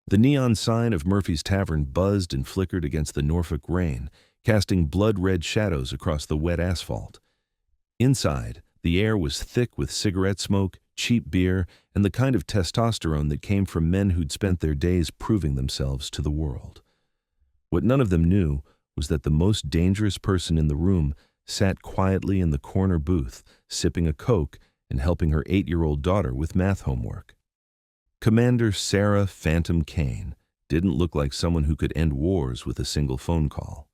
The neon sign of Murphy's Tavern buzzed and flickered against the Norfolk rain, casting blood-red shadows across the wet asphalt. Inside, the air was thick with cigarette smoke, cheap beer, and the kind of testosterone that came from men who'd spent their days proving themselves to the world. What none of them knew was that the most dangerous person in the room sat quietly in the corner booth, sipping a Coke and helping her 8-year-old daughter with math homework. Commander Sarah Phantom Kane didn't look like someone who could end wars with a single phone call.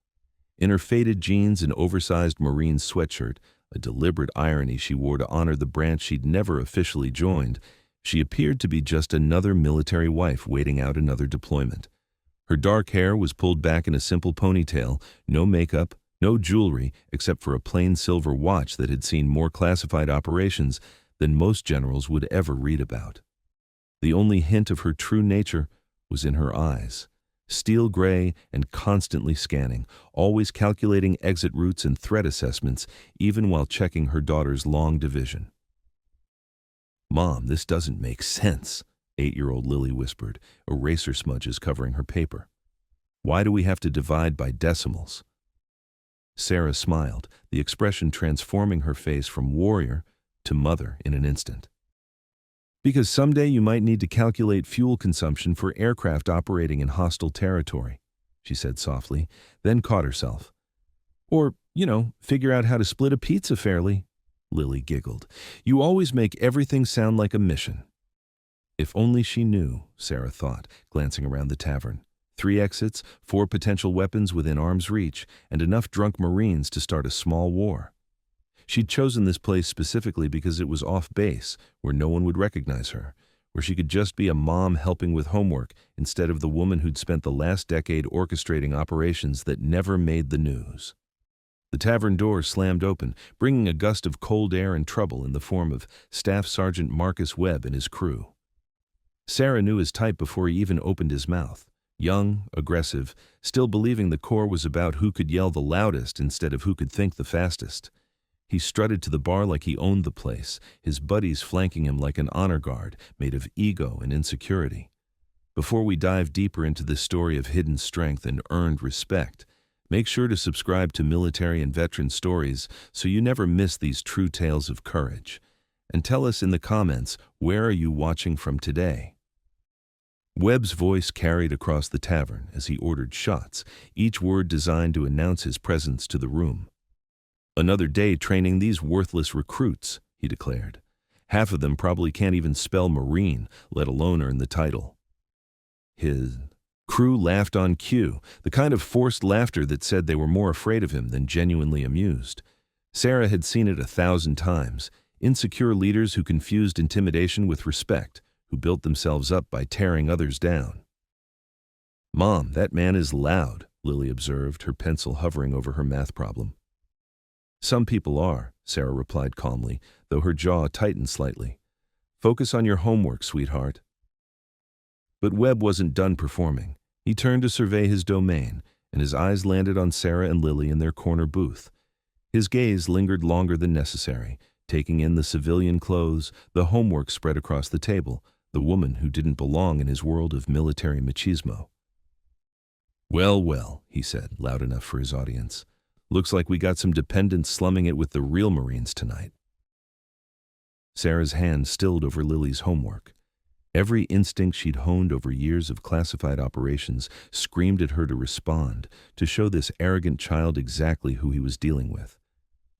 In her faded jeans and oversized Marine sweatshirt, a deliberate irony she wore to honor the branch she'd never officially joined, she appeared to be just another military wife waiting out another deployment. Her dark hair was pulled back in a simple ponytail, no makeup, no jewelry except for a plain silver watch that had seen more classified operations than most generals would ever read about. The only hint of her true nature was in her eyes, steel gray and constantly scanning, always calculating exit routes and threat assessments, even while checking her daughter's long division. "Mom, this doesn't make sense," 8-year-old Lily whispered, eraser smudges covering her paper. "Why do we have to divide by decimals?" Sarah smiled, the expression transforming her face from warrior to mother in an instant. "Because someday you might need to calculate fuel consumption for aircraft operating in hostile territory," she said softly, then caught herself. "Or, figure out how to split a pizza fairly." Lily giggled. "You always make everything sound like a mission." If only she knew, Sarah thought, glancing around the tavern. 3 exits, 4 potential weapons within arm's reach, and enough drunk Marines to start a small war. She'd chosen this place specifically because it was off base, where no one would recognize her, where she could just be a mom helping with homework instead of the woman who'd spent the last decade orchestrating operations that never made the news. The tavern door slammed open, bringing a gust of cold air and trouble in the form of Staff Sergeant Marcus Webb and his crew. Sarah knew his type before he even opened his mouth. Young, aggressive, still believing the Corps was about who could yell the loudest instead of who could think the fastest. He strutted to the bar like he owned the place, his buddies flanking him like an honor guard made of ego and insecurity. Before we dive deeper into this story of hidden strength and earned respect, make sure to subscribe to Military and Veteran Stories so you never miss these true tales of courage. And tell us in the comments, where are you watching from today? Webb's voice carried across the tavern as he ordered shots, each word designed to announce his presence to the room. "Another day training these worthless recruits," he declared. "Half of them probably can't even spell Marine, let alone earn the title." His crew laughed on cue, the kind of forced laughter that said they were more afraid of him than genuinely amused. Sarah had seen it 1,000 times. Insecure leaders who confused intimidation with respect, who built themselves up by tearing others down. "Mom, that man is loud," Lily observed, her pencil hovering over her math problem. "Some people are," Sarah replied calmly, though her jaw tightened slightly. "Focus on your homework, sweetheart." But Webb wasn't done performing. He turned to survey his domain, and his eyes landed on Sarah and Lily in their corner booth. His gaze lingered longer than necessary, taking in the civilian clothes, the homework spread across the table, the woman who didn't belong in his world of military machismo. "Well, well," he said, loud enough for his audience. "Looks like we got some dependents slumming it with the real Marines tonight." Sarah's hand stilled over Lily's homework. Every instinct she'd honed over years of classified operations screamed at her to respond, to show this arrogant child exactly who he was dealing with.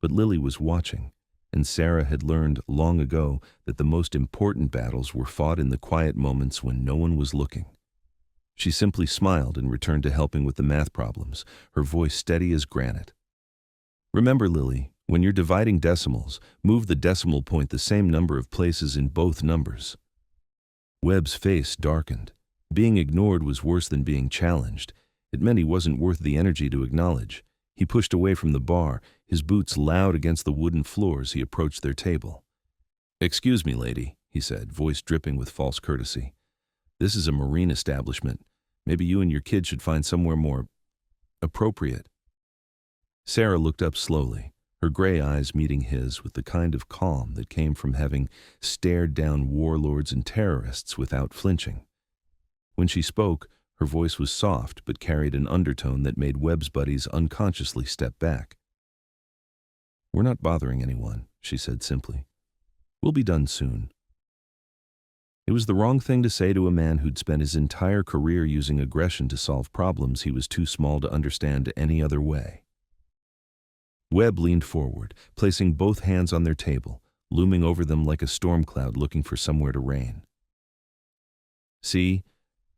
But Lily was watching, and Sarah had learned long ago that the most important battles were fought in the quiet moments when no one was looking. She simply smiled and returned to helping with the math problems, her voice steady as granite. "Remember, Lily, when you're dividing decimals, move the decimal point the same number of places in both numbers." Webb's face darkened. Being ignored was worse than being challenged. It meant he wasn't worth the energy to acknowledge. He pushed away from the bar, his boots loud against the wooden floor as he approached their table. "Excuse me, lady," he said, voice dripping with false courtesy. "This is a Marine establishment. Maybe you and your kid should find somewhere more appropriate." Sarah looked up slowly, her gray eyes meeting his with the kind of calm that came from having stared down warlords and terrorists without flinching. When she spoke, her voice was soft but carried an undertone that made Webb's buddies unconsciously step back. "We're not bothering anyone," she said simply. "We'll be done soon." It was the wrong thing to say to a man who'd spent his entire career using aggression to solve problems he was too small to understand any other way. Webb leaned forward, placing both hands on their table, looming over them like a storm cloud looking for somewhere to rain. "See,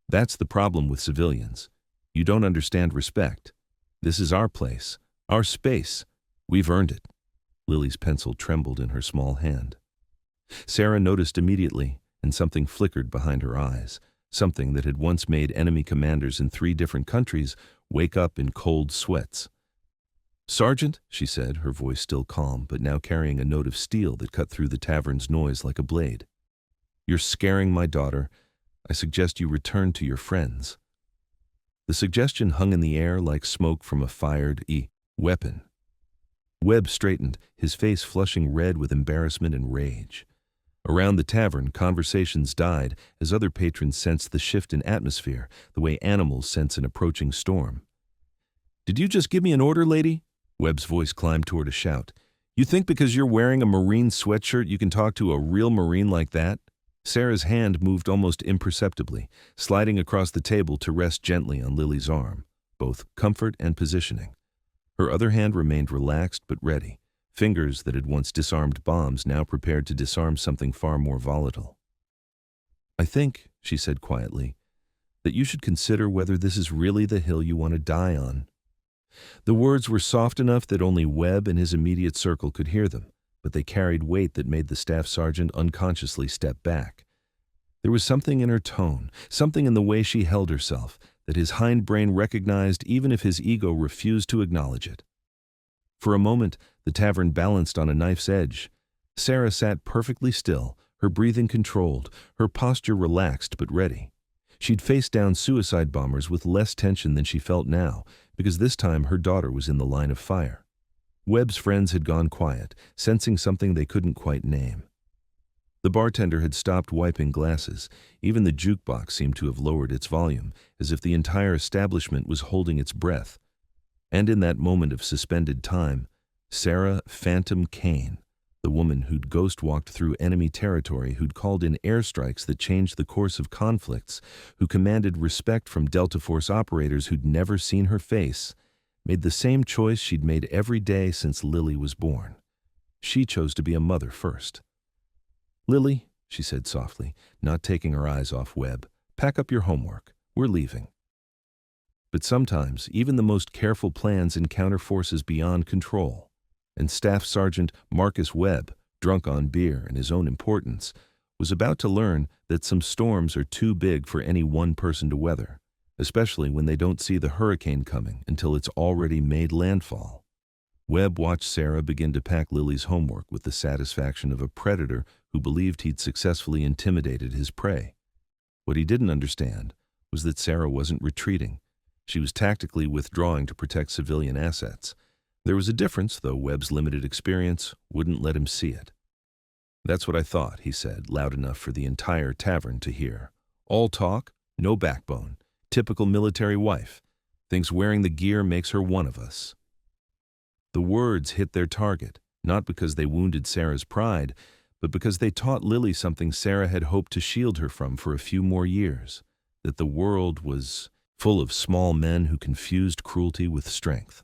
that's the problem with civilians. You don't understand respect. This is our place, our space. We've earned it." Lily's pencil trembled in her small hand. Sarah noticed immediately, and something flickered behind her eyes, something that had once made enemy commanders in 3 different countries wake up in cold sweats. "Sergeant," she said, her voice still calm, but now carrying a note of steel that cut through the tavern's noise like a blade. "You're scaring my daughter. I suggest you return to your friends." The suggestion hung in the air like smoke from a fired weapon. Webb straightened, his face flushing red with embarrassment and rage. Around the tavern, conversations died as other patrons sensed the shift in atmosphere, the way animals sense an approaching storm. "Did you just give me an order, lady?" Webb's voice climbed toward a shout. "You think because you're wearing a Marine sweatshirt you can talk to a real Marine like that?" Sarah's hand moved almost imperceptibly, sliding across the table to rest gently on Lily's arm, both comfort and positioning. Her other hand remained relaxed but ready, fingers that had once disarmed bombs now prepared to disarm something far more volatile. "I think," she said quietly, "that you should consider whether this is really the hill you want to die on." The words were soft enough that only Webb and his immediate circle could hear them, but they carried weight that made the staff sergeant unconsciously step back. There was something in her tone, something in the way she held herself, that his hindbrain recognized even if his ego refused to acknowledge it. For a moment, the tavern balanced on a knife's edge. Sarah sat perfectly still, her breathing controlled, her posture relaxed but ready. She'd faced down suicide bombers with less tension than she felt now, because this time her daughter was in the line of fire. Webb's friends had gone quiet, sensing something they couldn't quite name. The bartender had stopped wiping glasses. Even the jukebox seemed to have lowered its volume, as if the entire establishment was holding its breath. And in that moment of suspended time, Sarah Phantom Kane, the woman who'd ghost-walked through enemy territory, who'd called in airstrikes that changed the course of conflicts, who commanded respect from Delta Force operators who'd never seen her face, made the same choice she'd made every day since Lily was born. She chose to be a mother first. "Lily," she said softly, not taking her eyes off Webb, "pack up your homework. We're leaving." But sometimes, even the most careful plans encounter forces beyond control, and Staff Sergeant Marcus Webb, drunk on beer and his own importance, was about to learn that some storms are too big for any one person to weather, especially when they don't see the hurricane coming until it's already made landfall. Webb watched Sarah begin to pack Lily's homework with the satisfaction of a predator who believed he'd successfully intimidated his prey. What he didn't understand was that Sarah wasn't retreating. She was tactically withdrawing to protect civilian assets. There was a difference, though Webb's limited experience wouldn't let him see it. "That's what I thought," he said, loud enough for the entire tavern to hear. "All talk, no backbone. Typical military wife. Thinks wearing the gear makes her one of us." The words hit their target, not because they wounded Sarah's pride, but because they taught Lily something Sarah had hoped to shield her from for a few more years, that the world was full of small men who confused cruelty with strength.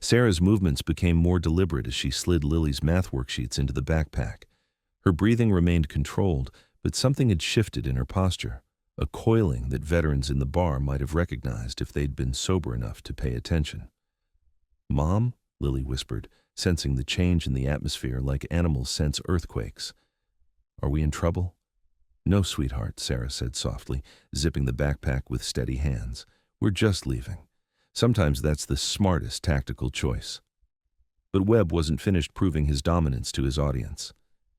Sarah's movements became more deliberate as she slid Lily's math worksheets into the backpack. Her breathing remained controlled, but something had shifted in her posture, a coiling that veterans in the bar might have recognized if they'd been sober enough to pay attention. "Mom?" Lily whispered, sensing the change in the atmosphere like animals sense earthquakes. "Are we in trouble?" "No, sweetheart," Sarah said softly, zipping the backpack with steady hands. "We're just leaving. Sometimes that's the smartest tactical choice." But Webb wasn't finished proving his dominance to his audience.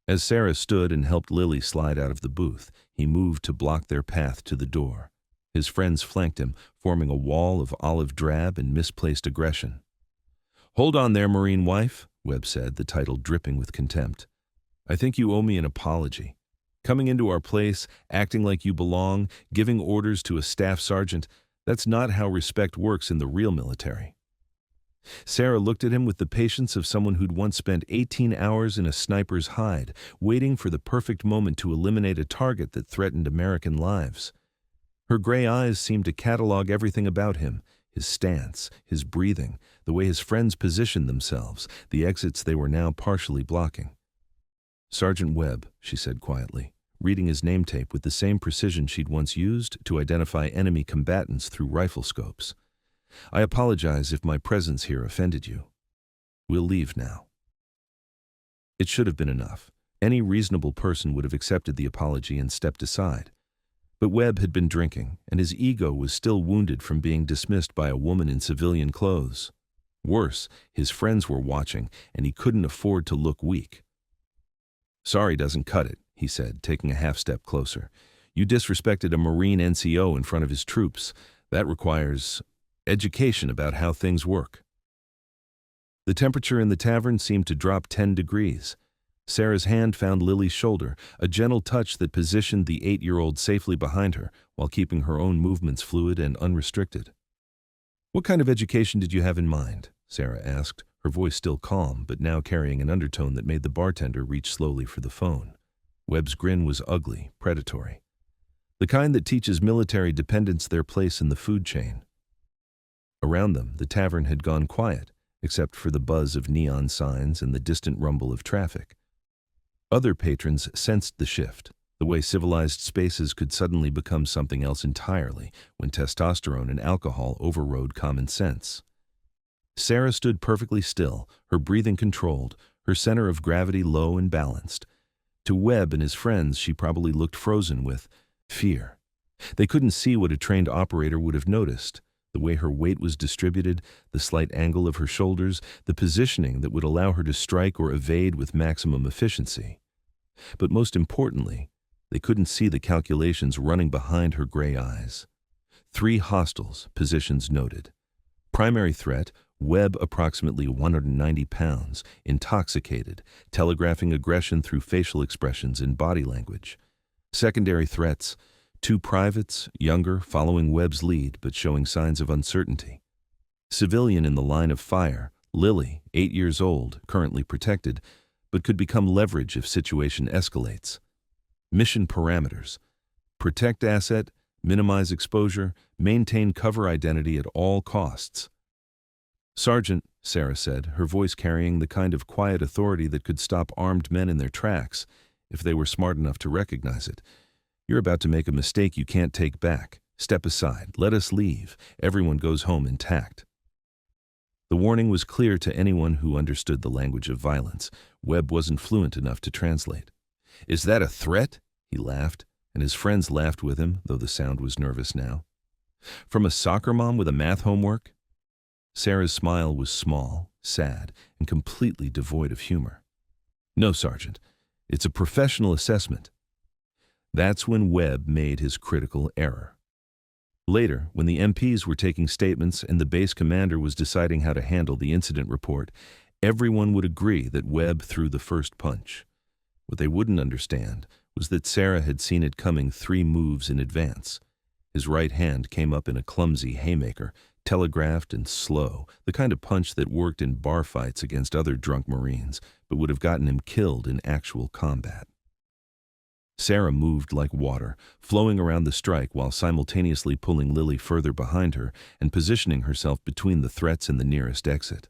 As Sarah stood and helped Lily slide out of the booth, he moved to block their path to the door. His friends flanked him, forming a wall of olive drab and misplaced aggression. "Hold on there, Marine wife," Webb said, the title dripping with contempt. "I think you owe me an apology." Coming into our place, acting like you belong, giving orders to a staff sergeant, that's not how respect works in the real military. Sarah looked at him with the patience of someone who'd once spent 18 hours in a sniper's hide, waiting for the perfect moment to eliminate a target that threatened American lives. Her gray eyes seemed to catalog everything about him, his stance, his breathing, the way his friends positioned themselves, the exits they were now partially blocking. "Sergeant Webb," she said quietly, reading his name tape with the same precision she'd once used to identify enemy combatants through rifle scopes. "I apologize if my presence here offended you. We'll leave now." It should have been enough. Any reasonable person would have accepted the apology and stepped aside. But Webb had been drinking, and his ego was still wounded from being dismissed by a woman in civilian clothes. Worse, his friends were watching, and he couldn't afford to look weak. "Sorry doesn't cut it," he said, taking a half-step closer. "You disrespected a Marine NCO in front of his troops. That requires education about how things work." The temperature in the tavern seemed to drop 10 degrees. Sarah's hand found Lily's shoulder, a gentle touch that positioned the 8-year-old safely behind her while keeping her own movements fluid and unrestricted. "What kind of education did you have in mind?" Sarah asked, her voice still calm, but now carrying an undertone that made the bartender reach slowly for the phone. Webb's grin was ugly, predatory. The kind that teaches military dependents their place in the food chain. Around them, the tavern had gone quiet, except for the buzz of neon signs and the distant rumble of traffic. Other patrons sensed the shift, the way civilized spaces could suddenly become something else entirely when testosterone and alcohol overrode common sense. Sarah stood perfectly still, her breathing controlled, her center of gravity low and balanced. To Webb and his friends, she probably looked frozen with fear. They couldn't see what a trained operator would have noticed, the way her weight was distributed, the slight angle of her shoulders, the positioning that would allow her to strike or evade with maximum efficiency. But most importantly, they couldn't see the calculations running behind her gray eyes. 3 hostiles, positions noted. Primary threat, Webb approximately 190 pounds, intoxicated, telegraphing aggression through facial expressions and body language. Secondary threats, 2 privates, younger, following Webb's lead but showing signs of uncertainty. Civilian in the line of fire, Lily, 8 years old, currently protected, but could become leverage if situation escalates. Mission parameters: protect asset, minimize exposure, maintain cover identity at all costs. "Sergeant," Sarah said, her voice carrying the kind of quiet authority that could stop armed men in their tracks, if they were smart enough to recognize it. "You're about to make a mistake you can't take back. Step aside. Let us leave. Everyone goes home intact." The warning was clear to anyone who understood the language of violence. Webb wasn't fluent enough to translate. "Is that a threat?" He laughed, and his friends laughed with him, though the sound was nervous now. "From a soccer mom with a math homework?" Sarah's smile was small, sad, and completely devoid of humor. "No, Sergeant. It's a professional assessment." That's when Webb made his critical error. Later, when the MPs were taking statements and the base commander was deciding how to handle the incident report, everyone would agree that Webb threw the first punch. What they wouldn't understand was that Sarah had seen it coming 3 moves in advance. His right hand came up in a clumsy haymaker, telegraphed and slow, the kind of punch that worked in bar fights against other drunk Marines, but would have gotten him killed in actual combat. Sarah moved like water, flowing around the strike while simultaneously pulling Lily further behind her and positioning herself between the threats and the nearest exit.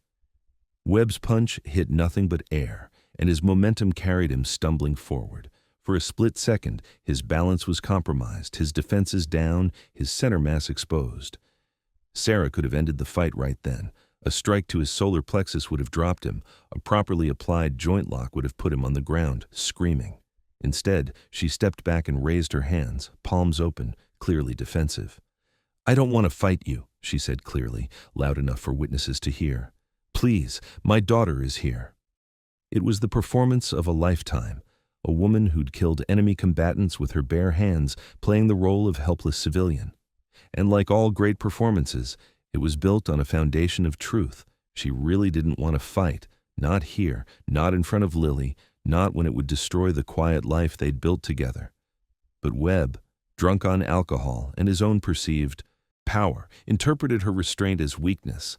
Webb's punch hit nothing but air, and his momentum carried him stumbling forward. For a split second, his balance was compromised, his defenses down, his center mass exposed. Sarah could have ended the fight right then. A strike to his solar plexus would have dropped him. A properly applied joint lock would have put him on the ground, screaming. Instead, she stepped back and raised her hands, palms open, clearly defensive. "I don't want to fight you," she said clearly, loud enough for witnesses to hear. "Please, my daughter is here." It was the performance of a lifetime, a woman who'd killed enemy combatants with her bare hands, playing the role of helpless civilian. And like all great performances, it was built on a foundation of truth. She really didn't want to fight, not here, not in front of Lily, not when it would destroy the quiet life they'd built together. But Webb, drunk on alcohol and his own perceived power, interpreted her restraint as weakness.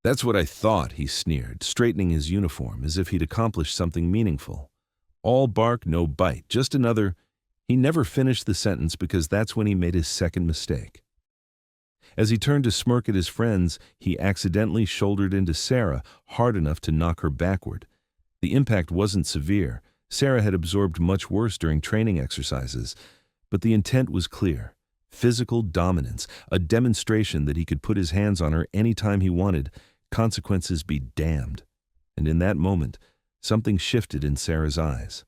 "That's what I thought," he sneered, straightening his uniform as if he'd accomplished something meaningful. "All bark, no bite, just another—" He never finished the sentence because that's when he made his second mistake. As he turned to smirk at his friends, he accidentally shouldered into Sarah hard enough to knock her backward. The impact wasn't severe. Sarah had absorbed much worse during training exercises, but the intent was clear. Physical dominance, a demonstration that he could put his hands on her anytime he wanted, consequences be damned. And in that moment, something shifted in Sarah's eyes.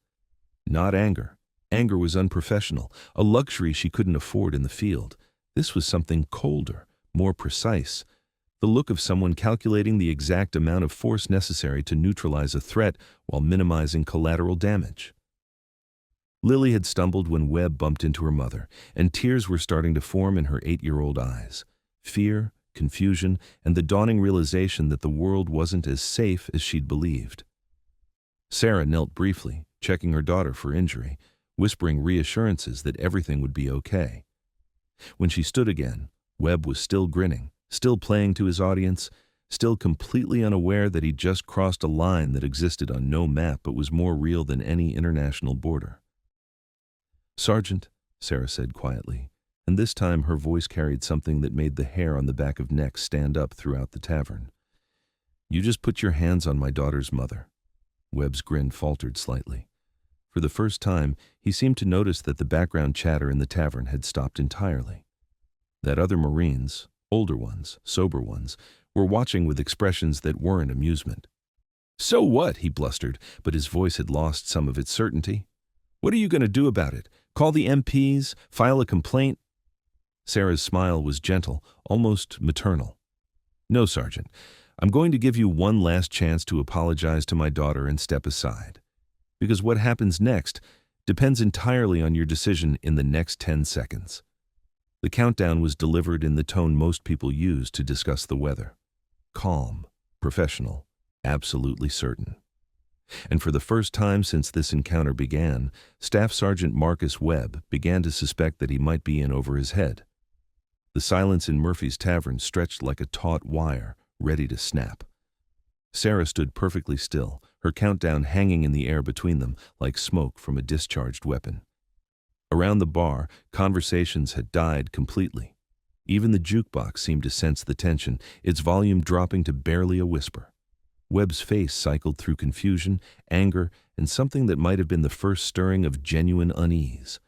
Not anger. Anger was unprofessional, a luxury she couldn't afford in the field. This was something colder, more precise, the look of someone calculating the exact amount of force necessary to neutralize a threat while minimizing collateral damage. Lily had stumbled when Webb bumped into her mother, and tears were starting to form in her 8-year-old eyes. Fear, confusion, and the dawning realization that the world wasn't as safe as she'd believed. Sarah knelt briefly, checking her daughter for injury, whispering reassurances that everything would be okay. When she stood again, Webb was still grinning, still playing to his audience, still completely unaware that he'd just crossed a line that existed on no map but was more real than any international border. "Sergeant," Sarah said quietly, and this time her voice carried something that made the hair on the back of neck stand up throughout the tavern. "You just put your hands on my daughter's mother." Webb's grin faltered slightly. For the first time, he seemed to notice that the background chatter in the tavern had stopped entirely. That other Marines, older ones, sober ones, were watching with expressions that weren't amusement. "So what?" he blustered, but his voice had lost some of its certainty. "What are you going to do about it? Call the MPs? File a complaint?" Sarah's smile was gentle, almost maternal. "No, Sergeant. I'm going to give you one last chance to apologize to my daughter and step aside. Because what happens next depends entirely on your decision in the next 10 seconds. The countdown was delivered in the tone most people use to discuss the weather. Calm, professional, absolutely certain. And for the first time since this encounter began, Staff Sergeant Marcus Webb began to suspect that he might be in over his head. The silence in Murphy's Tavern stretched like a taut wire, ready to snap. Sarah stood perfectly still, her countdown hanging in the air between them like smoke from a discharged weapon. Around the bar, conversations had died completely. Even the jukebox seemed to sense the tension, its volume dropping to barely a whisper. Webb's face cycled through confusion, anger, and something that might have been the first stirring of genuine unease.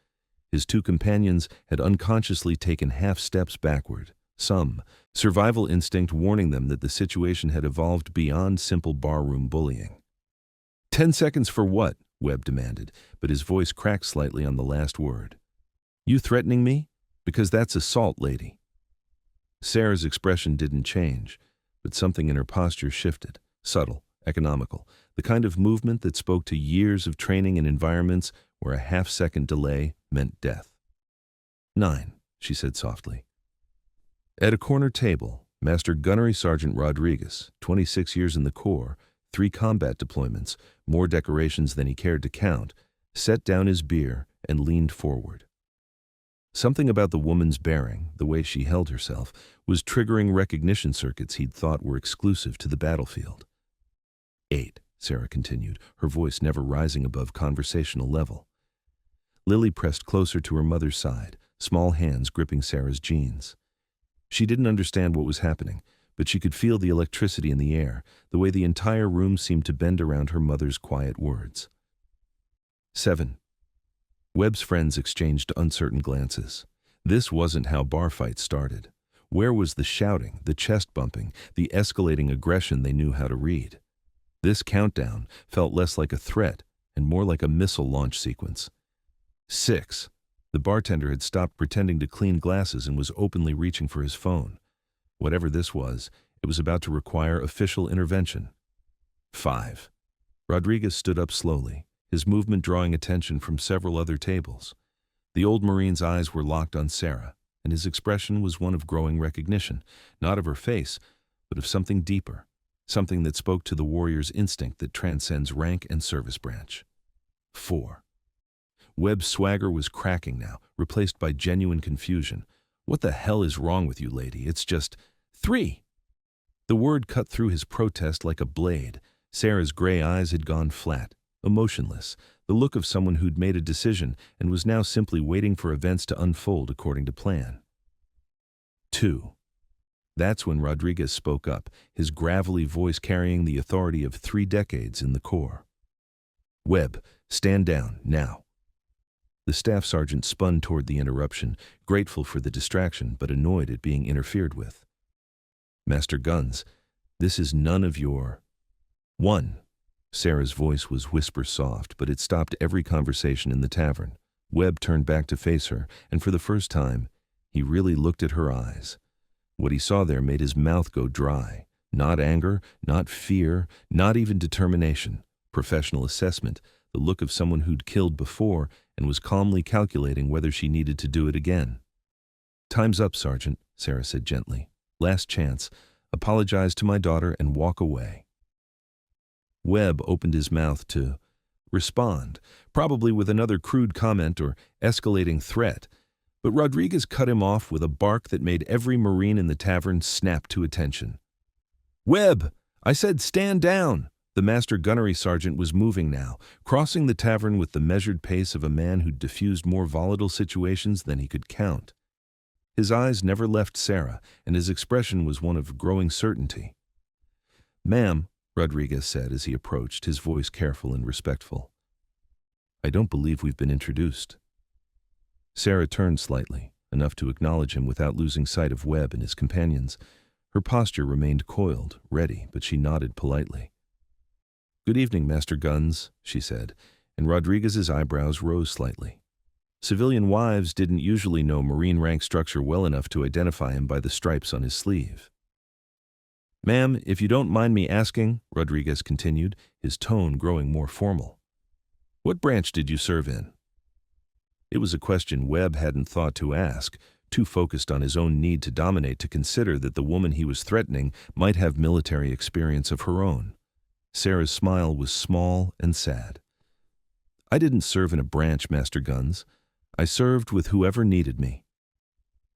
His two companions had unconsciously taken half steps backward, some survival instinct warning them that the situation had evolved beyond simple barroom bullying. 10 seconds for what? Webb demanded, but his voice cracked slightly on the last word. "You threatening me? Because that's assault, lady." Sarah's expression didn't change, but something in her posture shifted, subtle, economical, the kind of movement that spoke to years of training in environments where a half-second delay meant death. 9, she said softly. At a corner table, Master Gunnery Sergeant Rodriguez, 26 years in the Corps, 3 combat deployments, more decorations than he cared to count, set down his beer and leaned forward. Something about the woman's bearing, the way she held herself, was triggering recognition circuits he'd thought were exclusive to the battlefield. 8, Sarah continued, her voice never rising above conversational level. Lily pressed closer to her mother's side, small hands gripping Sarah's jeans. She didn't understand what was happening, but she could feel the electricity in the air, the way the entire room seemed to bend around her mother's quiet words. 7. Webb's friends exchanged uncertain glances. This wasn't how bar fights started. Where was the shouting, the chest bumping, the escalating aggression they knew how to read? This countdown felt less like a threat and more like a missile launch sequence. 6. The bartender had stopped pretending to clean glasses and was openly reaching for his phone. Whatever this was, it was about to require official intervention. 5. Rodriguez stood up slowly, his movement drawing attention from several other tables. The old Marine's eyes were locked on Sarah, and his expression was one of growing recognition, not of her face, but of something deeper, something that spoke to the warrior's instinct that transcends rank and service branch. 4. Webb's swagger was cracking now, replaced by genuine confusion. What the hell is wrong with you, lady? It's just 3. The word cut through his protest like a blade. Sarah's gray eyes had gone flat, emotionless, the look of someone who'd made a decision and was now simply waiting for events to unfold according to plan. 2. That's when Rodriguez spoke up, his gravelly voice carrying the authority of 3 decades in the Corps. Webb, stand down, now. The staff sergeant spun toward the interruption, grateful for the distraction but annoyed at being interfered with. Master Guns, this is none of your... 1. Sarah's voice was whisper soft, but it stopped every conversation in the tavern. Webb turned back to face her, and for the first time, he really looked at her eyes. What he saw there made his mouth go dry. Not anger, not fear, not even determination. Professional assessment, the look of someone who'd killed before and was calmly calculating whether she needed to do it again. Time's up, Sergeant, Sarah said gently. Last chance. Apologize to my daughter and walk away. Webb opened his mouth to respond, probably with another crude comment or escalating threat, but Rodriguez cut him off with a bark that made every Marine in the tavern snap to attention. Webb! I said stand down! The master gunnery sergeant was moving now, crossing the tavern with the measured pace of a man who'd diffused more volatile situations than he could count. His eyes never left Sarah, and his expression was one of growing certainty. Ma'am, Rodriguez said as he approached, his voice careful and respectful. I don't believe we've been introduced. Sarah turned slightly, enough to acknowledge him without losing sight of Webb and his companions. Her posture remained coiled, ready, but she nodded politely. Good evening, Master Guns, she said, and Rodriguez's eyebrows rose slightly. Civilian wives didn't usually know Marine rank structure well enough to identify him by the stripes on his sleeve. Ma'am, if you don't mind me asking, Rodriguez continued, his tone growing more formal. What branch did you serve in? It was a question Webb hadn't thought to ask, too focused on his own need to dominate to consider that the woman he was threatening might have military experience of her own. Sarah's smile was small and sad. I didn't serve in a branch, Master Guns. I served with whoever needed me.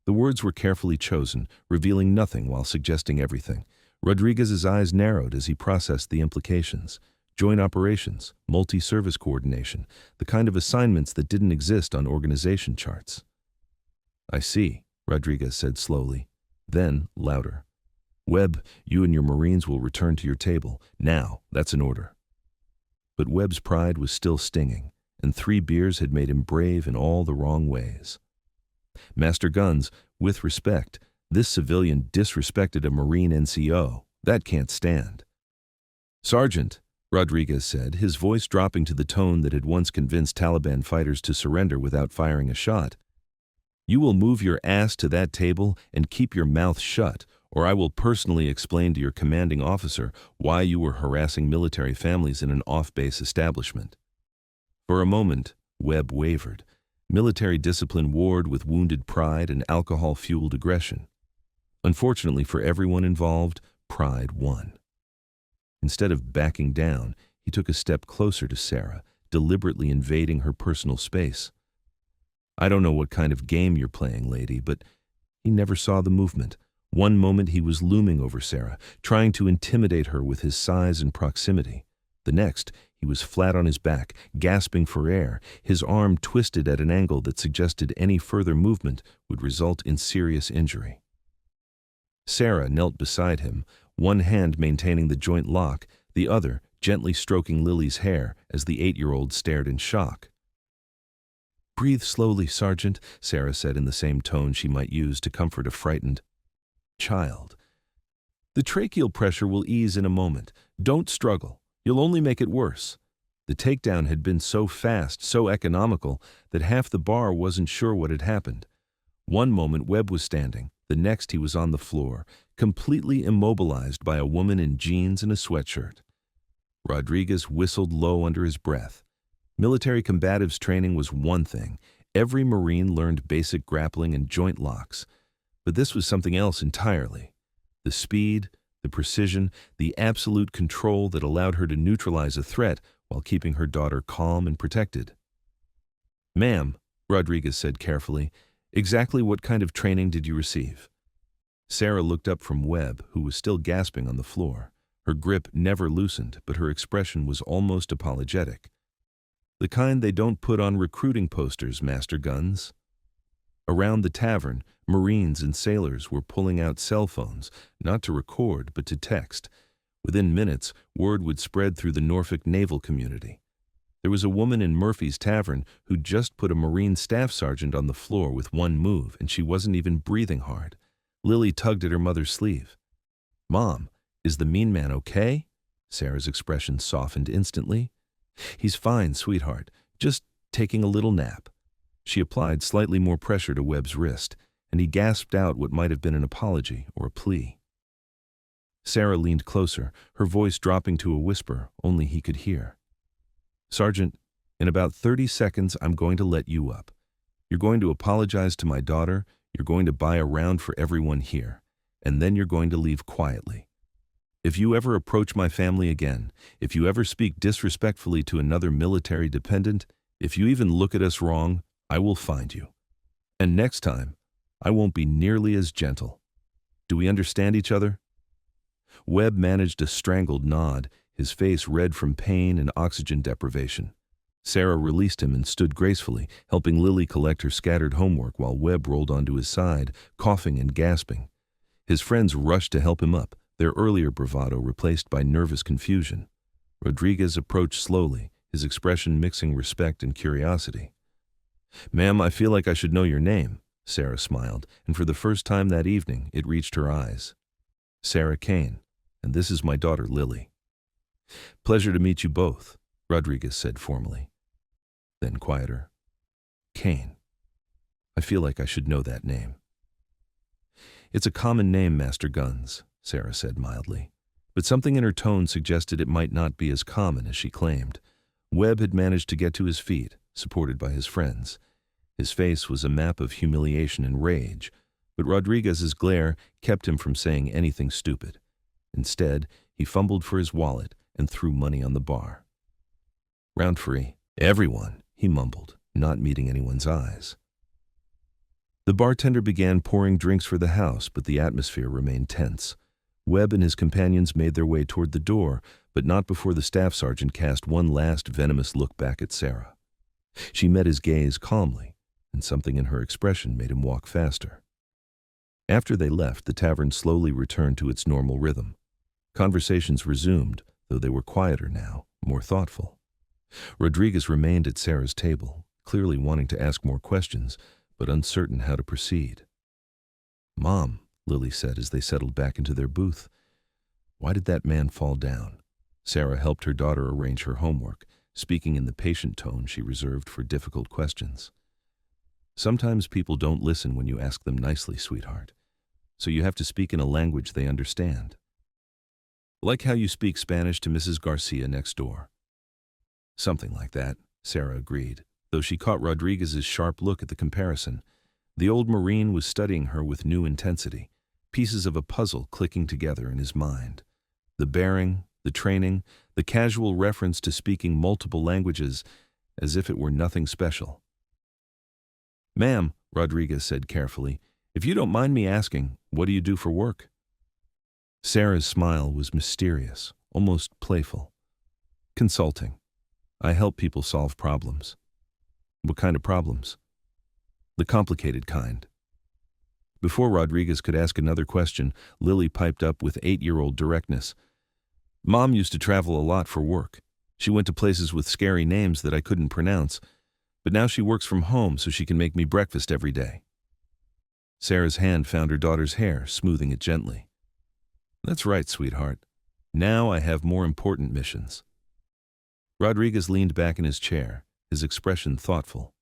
The words were carefully chosen, revealing nothing while suggesting everything. Rodriguez's eyes narrowed as he processed the implications. Joint operations, multi-service coordination, the kind of assignments that didn't exist on organization charts. I see, Rodriguez said slowly, then louder. Webb, you and your Marines will return to your table. Now, that's an order. But Webb's pride was still stinging, and 3 beers had made him brave in all the wrong ways. Master Guns, with respect, this civilian disrespected a Marine NCO. That can't stand. Sergeant, Rodriguez said, his voice dropping to the tone that had once convinced Taliban fighters to surrender without firing a shot. You will move your ass to that table and keep your mouth shut, or I will personally explain to your commanding officer why you were harassing military families in an off-base establishment. For a moment, Webb wavered. Military discipline warred with wounded pride and alcohol-fueled aggression. Unfortunately for everyone involved, pride won. Instead of backing down, he took a step closer to Sarah, deliberately invading her personal space. I don't know what kind of game you're playing, lady, but he never saw the movement. One moment he was looming over Sarah, trying to intimidate her with his size and proximity. The next, he was flat on his back, gasping for air, his arm twisted at an angle that suggested any further movement would result in serious injury. Sarah knelt beside him, one hand maintaining the joint lock, the other gently stroking Lily's hair as the 8-year-old stared in shock. Breathe slowly, Sergeant, Sarah said in the same tone she might use to comfort a frightened child. The tracheal pressure will ease in a moment. Don't struggle. You'll only make it worse. The takedown had been so fast, so economical, that half the bar wasn't sure what had happened. One moment Webb was standing, the next he was on the floor, completely immobilized by a woman in jeans and a sweatshirt. Rodriguez whistled low under his breath. Military combatives training was one thing. Every Marine learned basic grappling and joint locks. But this was something else entirely. The speed, the precision, the absolute control that allowed her to neutralize a threat while keeping her daughter calm and protected. "Ma'am," Rodriguez said carefully, "exactly what kind of training did you receive?" Sarah looked up from Webb, who was still gasping on the floor. Her grip never loosened, but her expression was almost apologetic. "The kind they don't put on recruiting posters, Master Guns." Around the tavern, Marines and sailors were pulling out cell phones, not to record, but to text. Within minutes, word would spread through the Norfolk naval community. There was a woman in Murphy's Tavern who'd just put a Marine staff sergeant on the floor with one move, and she wasn't even breathing hard. Lily tugged at her mother's sleeve. "Mom, is the mean man okay?" Sarah's expression softened instantly. "He's fine, sweetheart. Just taking a little nap." She applied slightly more pressure to Webb's wrist, and he gasped out what might have been an apology or a plea. Sarah leaned closer, her voice dropping to a whisper only he could hear. "Sergeant, in about 30 seconds I'm going to let you up. You're going to apologize to my daughter, you're going to buy a round for everyone here, and then you're going to leave quietly. If you ever approach my family again, if you ever speak disrespectfully to another military dependent, if you even look at us wrong, I will find you. And next time, I won't be nearly as gentle. Do we understand each other?" Webb managed a strangled nod, his face red from pain and oxygen deprivation. Sarah released him and stood gracefully, helping Lily collect her scattered homework while Webb rolled onto his side, coughing and gasping. His friends rushed to help him up, their earlier bravado replaced by nervous confusion. Rodriguez approached slowly, his expression mixing respect and curiosity. "Ma'am, I feel like I should know your name," Sarah smiled, and for the first time that evening, it reached her eyes. "Sarah Kane, and this is my daughter Lily." "Pleasure to meet you both," Rodriguez said formally. Then quieter, "Kane. I feel like I should know that name." "It's a common name, Master Guns," Sarah said mildly, but something in her tone suggested it might not be as common as she claimed. Webb had managed to get to his feet, supported by his friends. His face was a map of humiliation and rage, but Rodriguez's glare kept him from saying anything stupid. Instead, he fumbled for his wallet and threw money on the bar. "Round free. Everyone," he mumbled, not meeting anyone's eyes. The bartender began pouring drinks for the house, but the atmosphere remained tense. Webb and his companions made their way toward the door, but not before the staff sergeant cast one last venomous look back at Sarah. She met his gaze calmly, and something in her expression made him walk faster. After they left, the tavern slowly returned to its normal rhythm. Conversations resumed, though they were quieter now, more thoughtful. Rodriguez remained at Sarah's table, clearly wanting to ask more questions, but uncertain how to proceed. "Mom," Lily said as they settled back into their booth, "why did that man fall down?" Sarah helped her daughter arrange her homework, speaking in the patient tone she reserved for difficult questions. "Sometimes people don't listen when you ask them nicely, sweetheart, so you have to speak in a language they understand. Like how you speak Spanish to Mrs. Garcia next door." "Something like that," Sarah agreed, though she caught Rodriguez's sharp look at the comparison. The old Marine was studying her with new intensity, pieces of a puzzle clicking together in his mind. The bearing, the training, the casual reference to speaking multiple languages, as if it were nothing special. "Ma'am," Rodriguez said carefully, "if you don't mind me asking, what do you do for work?" Sarah's smile was mysterious, almost playful. "Consulting. I help people solve problems." "What kind of problems?" "The complicated kind." Before Rodriguez could ask another question, Lily piped up with 8-year-old directness. "Mom used to travel a lot for work. She went to places with scary names that I couldn't pronounce, but now she works from home so she can make me breakfast every day." Sarah's hand found her daughter's hair, smoothing it gently. "That's right, sweetheart. Now I have more important missions." Rodriguez leaned back in his chair, his expression thoughtful.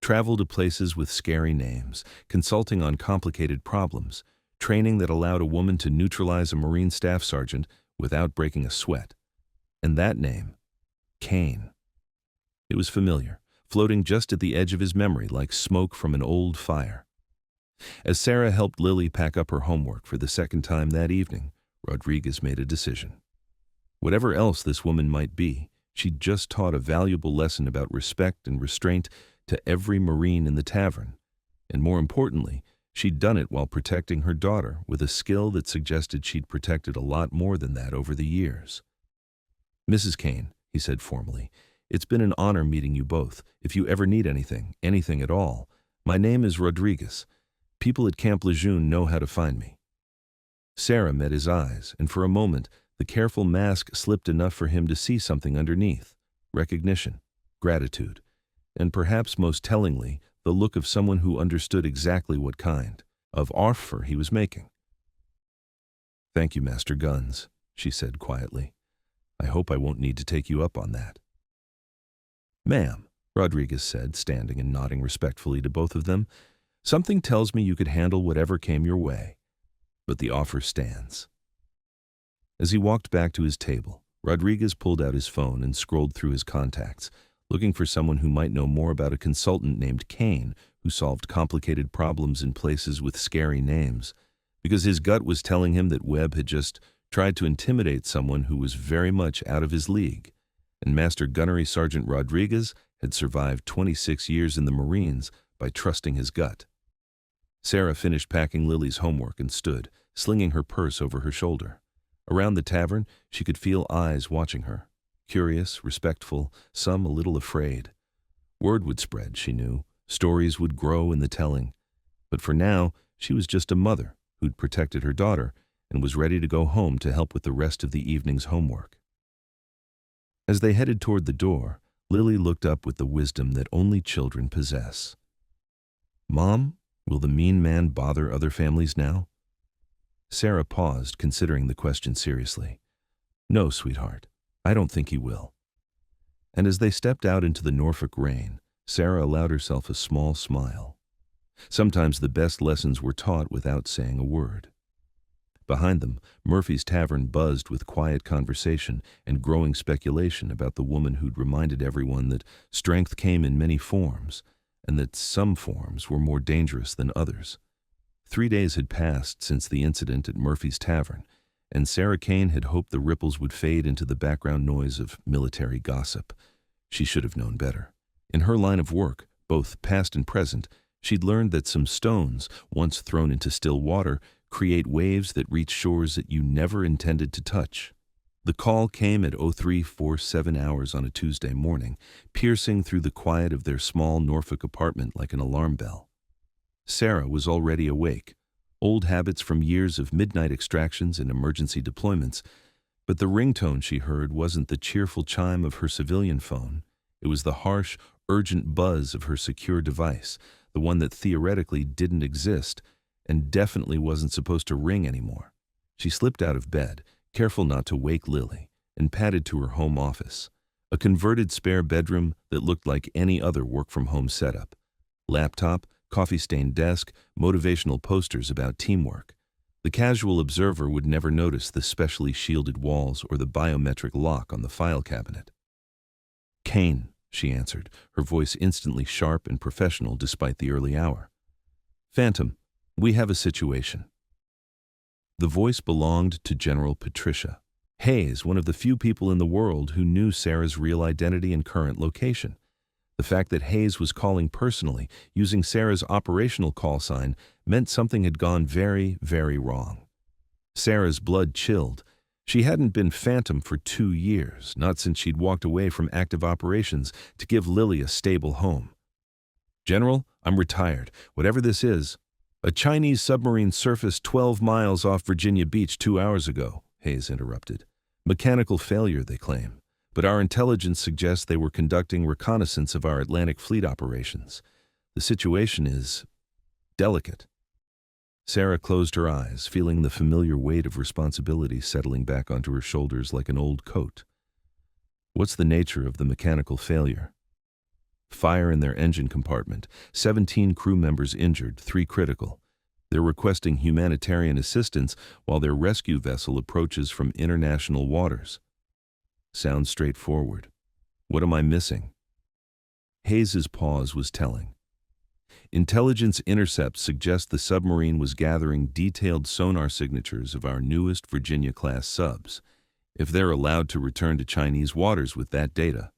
Travel to places with scary names, consulting on complicated problems, training that allowed a woman to neutralize a Marine staff sergeant without breaking a sweat. And that name, Kane. It was familiar, floating just at the edge of his memory like smoke from an old fire. As Sarah helped Lily pack up her homework for the second time that evening, Rodriguez made a decision. Whatever else this woman might be, she'd just taught a valuable lesson about respect and restraint to every Marine in the tavern. And more importantly, she'd done it while protecting her daughter with a skill that suggested she'd protected a lot more than that over the years. "Mrs. Kane," he said formally, "it's been an honor meeting you both. If you ever need anything, anything at all, my name is Rodriguez. People at Camp Lejeune know how to find me." Sarah met his eyes, and for a moment, the careful mask slipped enough for him to see something underneath: recognition, gratitude, and perhaps most tellingly, the look of someone who understood exactly what kind of offer he was making. "Thank you, Master Guns," she said quietly. "I hope I won't need to take you up on that." "Ma'am," Rodriguez said, standing and nodding respectfully to both of them, "something tells me you could handle whatever came your way. But the offer stands." As he walked back to his table, Rodriguez pulled out his phone and scrolled through his contacts, looking for someone who might know more about a consultant named Kane who solved complicated problems in places with scary names, because his gut was telling him that Webb had just tried to intimidate someone who was very much out of his league, and Master Gunnery Sergeant Rodriguez had survived 26 years in the Marines by trusting his gut. Sarah finished packing Lily's homework and stood, slinging her purse over her shoulder. Around the tavern, she could feel eyes watching her. Curious, respectful, some a little afraid. Word would spread, she knew. Stories would grow in the telling. But for now, she was just a mother who'd protected her daughter and was ready to go home to help with the rest of the evening's homework. As they headed toward the door, Lily looked up with the wisdom that only children possess. "Mom, will the mean man bother other families now?" Sarah paused, considering the question seriously. "No, sweetheart. I don't think he will." And as they stepped out into the Norfolk rain, Sarah allowed herself a small smile. Sometimes the best lessons were taught without saying a word. Behind them, Murphy's Tavern buzzed with quiet conversation and growing speculation about the woman who'd reminded everyone that strength came in many forms, and that some forms were more dangerous than others. 3 days had passed since the incident at Murphy's Tavern, and Sarah Kane had hoped the ripples would fade into the background noise of military gossip. She should have known better. In her line of work, both past and present, she'd learned that some stones, once thrown into still water, create waves that reach shores that you never intended to touch. The call came at 0347 hours on a Tuesday morning, piercing through the quiet of their small Norfolk apartment like an alarm bell. Sarah was already awake, old habits from years of midnight extractions and emergency deployments, but the ringtone she heard wasn't the cheerful chime of her civilian phone. It was the harsh, urgent buzz of her secure device, the one that theoretically didn't exist and definitely wasn't supposed to ring anymore. She slipped out of bed, careful not to wake Lily, and padded to her home office, a converted spare bedroom that looked like any other work-from-home setup. Laptop, coffee-stained desk, motivational posters about teamwork. The casual observer would never notice the specially shielded walls or the biometric lock on the file cabinet. "Kane," she answered, her voice instantly sharp and professional despite the early hour. "Phantom, we have a situation." The voice belonged to General Patricia Hayes, one of the few people in the world who knew Sarah's real identity and current location. The fact that Hayes was calling personally, using Sarah's operational call sign, meant something had gone very, very wrong. Sarah's blood chilled. She hadn't been Phantom for 2 years, not since she'd walked away from active operations to give Lily a stable home. "General, I'm retired. Whatever this is." "A Chinese submarine surfaced 12 miles off Virginia Beach 2 hours ago," Hayes interrupted. "Mechanical failure, they claim. But our intelligence suggests they were conducting reconnaissance of our Atlantic Fleet operations. The situation is delicate." Sarah closed her eyes, feeling the familiar weight of responsibility settling back onto her shoulders like an old coat. "What's the nature of the mechanical failure?" "Fire in their engine compartment. 17 crew members injured, 3 critical. They're requesting humanitarian assistance while their rescue vessel approaches from international waters." Sounds straightforward. What am I missing? Hayes's pause was telling. Intelligence intercepts suggest the submarine was gathering detailed sonar signatures of our newest Virginia-class subs. If they're allowed to return to Chinese waters with that data,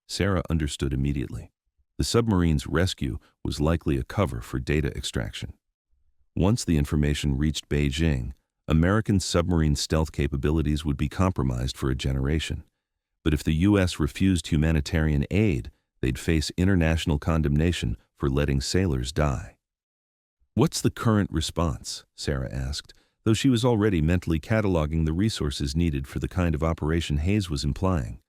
Sarah understood immediately. The submarine's rescue was likely a cover for data extraction. Once the information reached Beijing, American submarine stealth capabilities would be compromised for a generation. But if the U.S. refused humanitarian aid, they'd face international condemnation for letting sailors die. "What's the current response?" Sarah asked, though she was already mentally cataloging the resources needed for the kind of operation Hayes was implying.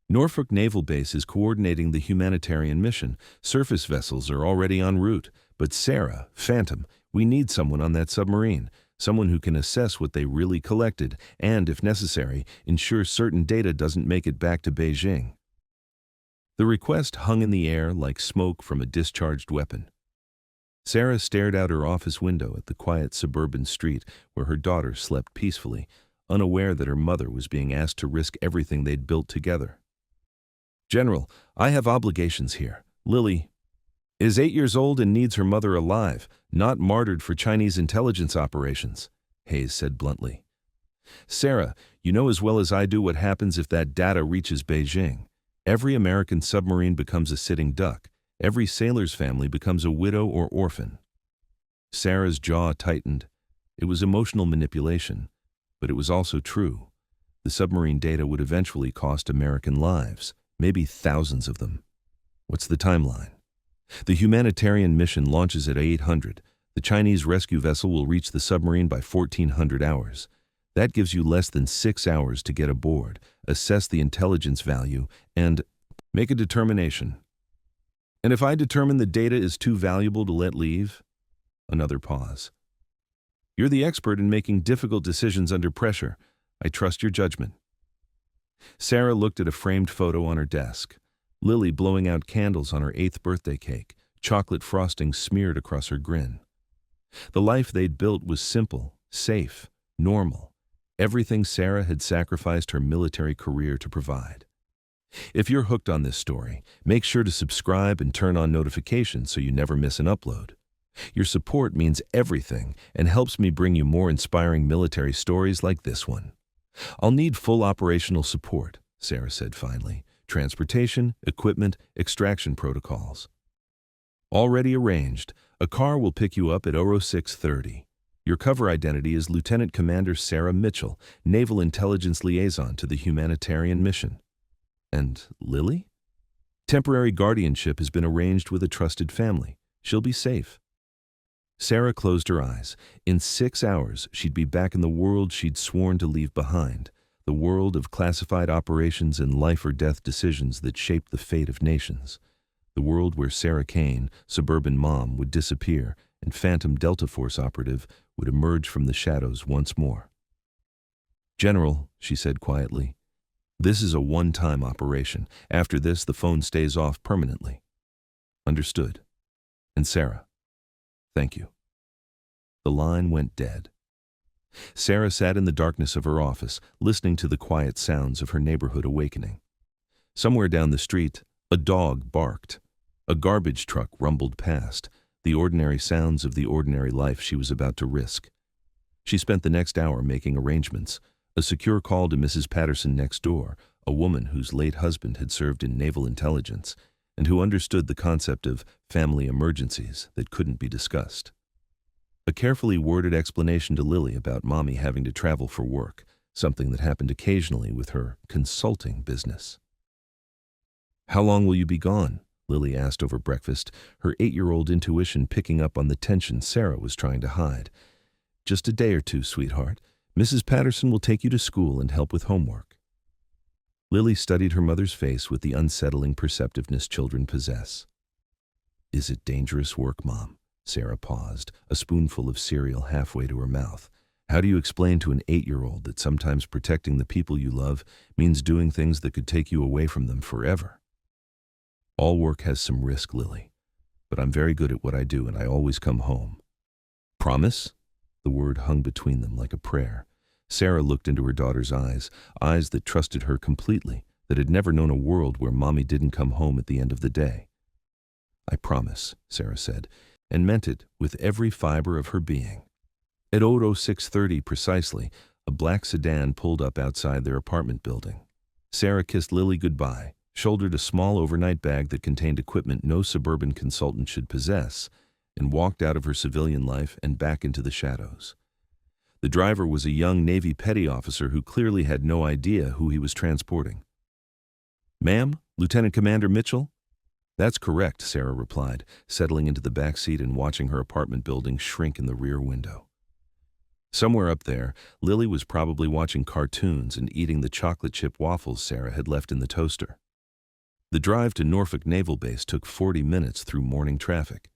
"Norfolk Naval Base is coordinating the humanitarian mission. Surface vessels are already en route. But Sarah, Phantom, we need someone on that submarine, someone who can assess what they really collected and, if necessary, ensure certain data doesn't make it back to Beijing." The request hung in the air like smoke from a discharged weapon. Sarah stared out her office window at the quiet suburban street where her daughter slept peacefully, unaware that her mother was being asked to risk everything they'd built together. "General, I have obligations here. Lily is 8 years old and needs her mother alive, not martyred for Chinese intelligence operations," Hayes said bluntly. "Sarah, you know as well as I do what happens if that data reaches Beijing. Every American submarine becomes a sitting duck. Every sailor's family becomes a widow or orphan." Sarah's jaw tightened. It was emotional manipulation, but it was also true. The submarine data would eventually cost American lives, maybe thousands of them. What's the timeline? The humanitarian mission launches at 800. The Chinese rescue vessel will reach the submarine by 1400 hours. That gives you less than 6 hours to get aboard, assess the intelligence value, and make a determination. "And if I determine the data is too valuable to let leave?" Another pause. "You're the expert in making difficult decisions under pressure. I trust your judgment." Sarah looked at a framed photo on her desk. Lily blowing out candles on her 8th birthday cake, chocolate frosting smeared across her grin. The life they'd built was simple, safe, normal. Everything Sarah had sacrificed her military career to provide. If you're hooked on this story, make sure to subscribe and turn on notifications so you never miss an upload. Your support means everything and helps me bring you more inspiring military stories like this one. "I'll need full operational support," Sarah said finally. "Transportation, equipment, extraction protocols." "Already arranged. A car will pick you up at 0630. Your cover identity is Lieutenant Commander Sarah Mitchell, Naval Intelligence Liaison to the humanitarian mission." "And Lily?" "Temporary guardianship has been arranged with a trusted family. She'll be safe." Sarah closed her eyes. In 6 hours, she'd be back in the world she'd sworn to leave behind, the world of classified operations and life-or-death decisions that shaped the fate of nations, the world where Sarah Kane, suburban mom, would disappear and Phantom Delta Force operative would emerge from the shadows once more. "General," she said quietly, "this is a one-time operation. After this, the phone stays off permanently." "Understood." "And Sarah, thank you." The line went dead. Sarah sat in the darkness of her office, listening to the quiet sounds of her neighborhood awakening. Somewhere down the street, a dog barked. A garbage truck rumbled past, the ordinary sounds of the ordinary life she was about to risk. She spent the next hour making arrangements, a secure call to Mrs. Patterson next door, a woman whose late husband had served in naval intelligence, and who understood the concept of family emergencies that couldn't be discussed. A carefully worded explanation to Lily about Mommy having to travel for work, something that happened occasionally with her consulting business. "How long will you be gone?" Lily asked over breakfast, her 8-year-old intuition picking up on the tension Sarah was trying to hide. "Just a day or two, sweetheart. Mrs. Patterson will take you to school and help with homework." Lily studied her mother's face with the unsettling perceptiveness children possess. "Is it dangerous work, Mom?" Sarah paused, a spoonful of cereal halfway to her mouth. "How do you explain to an 8-year-old that sometimes protecting the people you love means doing things that could take you away from them forever?" "All work has some risk, Lily, but I'm very good at what I do and I always come home." "Promise?" The word hung between them like a prayer. Sarah looked into her daughter's eyes that trusted her completely, that had never known a world where Mommy didn't come home at the end of the day. "I promise," Sarah said, and meant it with every fiber of her being. At 06:30 precisely, a black sedan pulled up outside their apartment building. Sarah kissed Lily goodbye, shouldered a small overnight bag that contained equipment no suburban consultant should possess, and walked out of her civilian life and back into the shadows. The driver was a young Navy petty officer who clearly had no idea who he was transporting. "Ma'am, Lieutenant Commander Mitchell?" "That's correct," Sarah replied, settling into the back seat and watching her apartment building shrink in the rear window. Somewhere up there, Lily was probably watching cartoons and eating the chocolate chip waffles Sarah had left in the toaster. The drive to Norfolk Naval Base took 40 minutes through morning traffic.